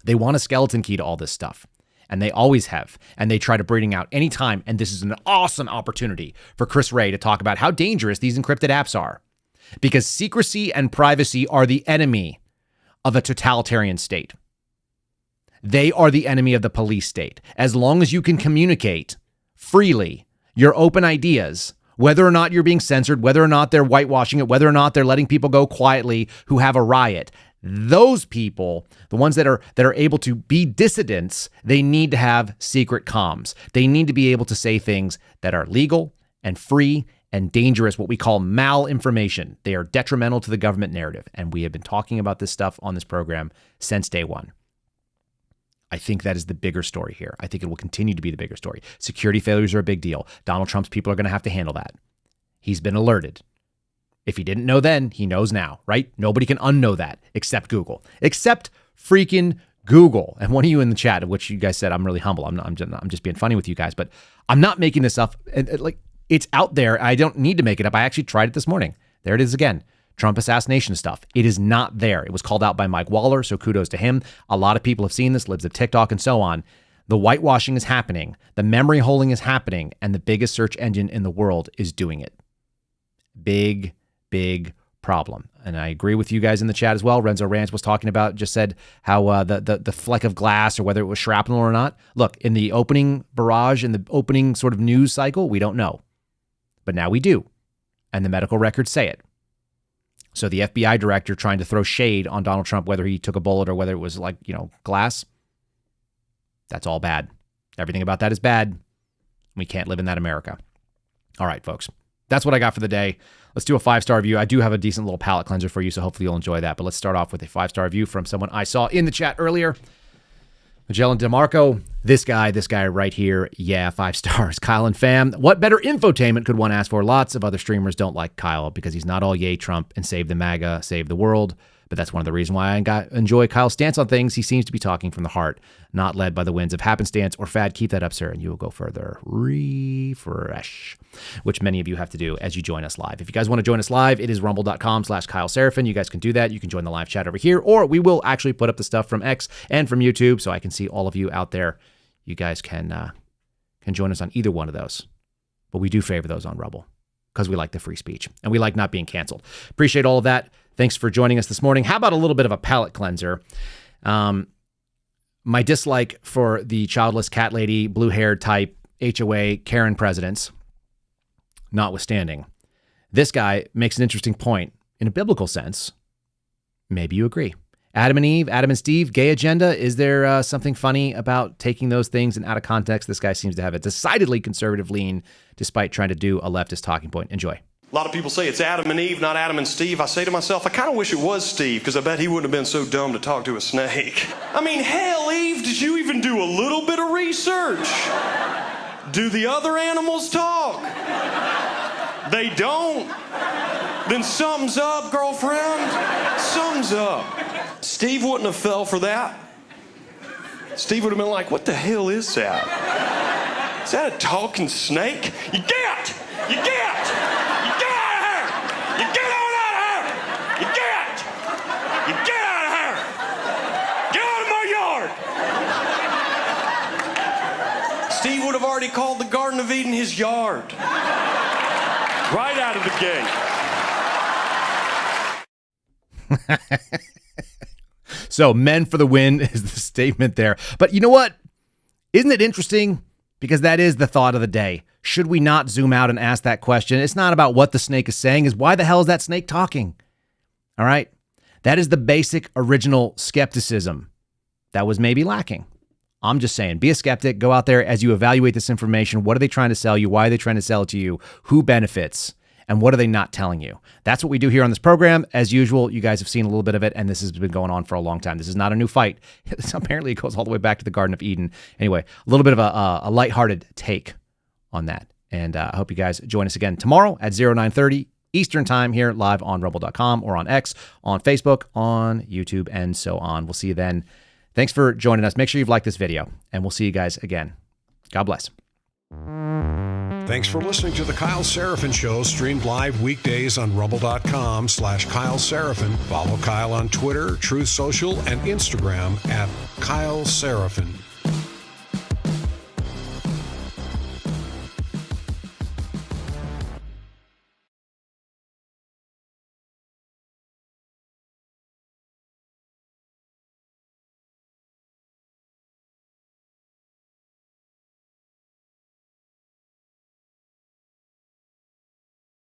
They want a skeleton key to all this stuff, and they always have, and they try to bring out any time. And this is an awesome opportunity for Chris Wray to talk about how dangerous these encrypted apps are, because secrecy and privacy are the enemy of a totalitarian state. They are the enemy of the police state. As long as you can communicate freely your open ideas Whether or not you're being censored, whether or not they're whitewashing it, whether or not they're letting people go quietly who have a riot. Those people, the ones that are able to be dissidents, they need to have secret comms. They need to be able to say things that are legal and free and dangerous, what we call malinformation. They are detrimental to the government narrative. And we have been talking about this stuff on this program since day one. I think that is the bigger story here. I think it will continue to be the bigger story. Security failures are a big deal. Donald Trump's people are going to have to handle that. He's been alerted. If he didn't know then, he knows now, right? Nobody can unknow that except Google. Except freaking Google. And one of you in the chat, of which you guys said, I'm really humble. I'm just being funny with you guys, but I'm not making this up. It's out there. I don't need to make it up. I actually tried it this morning. There it is again. Trump assassination stuff. It is not there. It was called out by Mike Waller, so kudos to him. A lot of people have seen this, libs of TikTok and so on. The whitewashing is happening. The memory holding is happening. And the biggest search engine in the world is doing it. Big problem. And I agree with you guys in the chat as well. Renzo Ranch was talking about, just said how the fleck of glass or whether it was shrapnel or not. Look, in the opening barrage, in the opening sort of news cycle, we don't know. But now we do. And the medical records say it. So the FBI director trying to throw shade on Donald Trump, whether he took a bullet or whether it was glass, that's all bad. Everything about that is bad. We can't live in that America. All right, folks. That's what I got for the day. Let's do a 5-star review. I do have a decent little palate cleanser for you, so hopefully you'll enjoy that. But let's start off with a 5-star review from someone I saw in the chat earlier. Magellan DeMarco, this guy right here. Yeah, 5 stars. Kyle and fam. What better infotainment could one ask for? Lots of other streamers don't like Kyle because he's not all yay Trump and save the MAGA, save the world. But that's one of the reasons why I enjoy Kyle's stance on things. He seems to be talking from the heart, not led by the winds of happenstance or fad. Keep that up, sir, and you will go further. Refresh, which many of you have to do as you join us live. If you guys want to join us live, it is rumble.com/Kyle Seraphin. You guys can do that. You can join the live chat over here, or we will actually put up the stuff from X and from YouTube so I can see all of you out there. You guys can join us on either one of those. But we do favor those on Rumble because we like the free speech and we like not being canceled. Appreciate all of that. Thanks for joining us this morning. How about a little bit of a palate cleanser? My dislike for the childless cat lady, blue-haired type, HOA, Karen presidents, notwithstanding. This guy makes an interesting point. In a biblical sense, maybe you agree. Adam and Eve, Adam and Steve, gay agenda. Is there something funny about taking those things and out of context? This guy seems to have a decidedly conservative lean, despite trying to do a leftist talking point. Enjoy. A lot of people say it's Adam and Eve, not Adam and Steve. I say to myself, I kind of wish it was Steve, because I bet he wouldn't have been so dumb to talk to a snake. I mean, hell, Eve, did you even do a little bit of research? Do the other animals talk? They don't. Then something's up, girlfriend. Something's up. Steve wouldn't have fell for that. Steve would have been like, what the hell is that? Is that a talking snake? You get! You get! You get out of here! You get on out of here! You get! You get out of here! Get out of my yard! Steve would have already called the Garden of Eden his yard. Right out of the gate. So, men for the win is the statement there. But you know what? Isn't it interesting? Because that is the thought of the day. Should we not zoom out and ask that question? It's not about what the snake is saying, is why the hell is that snake talking? All right? That is the basic original skepticism that was maybe lacking. I'm just saying, be a skeptic. Go out there as you evaluate this information. What are they trying to sell you? Why are they trying to sell it to you? Who benefits? And what are they not telling you? That's what we do here on this program. As usual, you guys have seen a little bit of it, and this has been going on for a long time. This is not a new fight. Apparently, it goes all the way back to the Garden of Eden. Anyway, a little bit of a lighthearted take on that. And I hope you guys join us again tomorrow at 0930 Eastern Time here live on rumble.com or on X, on Facebook, on YouTube, and so on. We'll see you then. Thanks for joining us. Make sure you've liked this video, and we'll see you guys again. God bless. Thanks for listening to The Kyle Seraphin Show, streamed live weekdays on rumble.com/Kyle Seraphin. Follow Kyle on Twitter, Truth Social, and Instagram at Kyle Seraphin.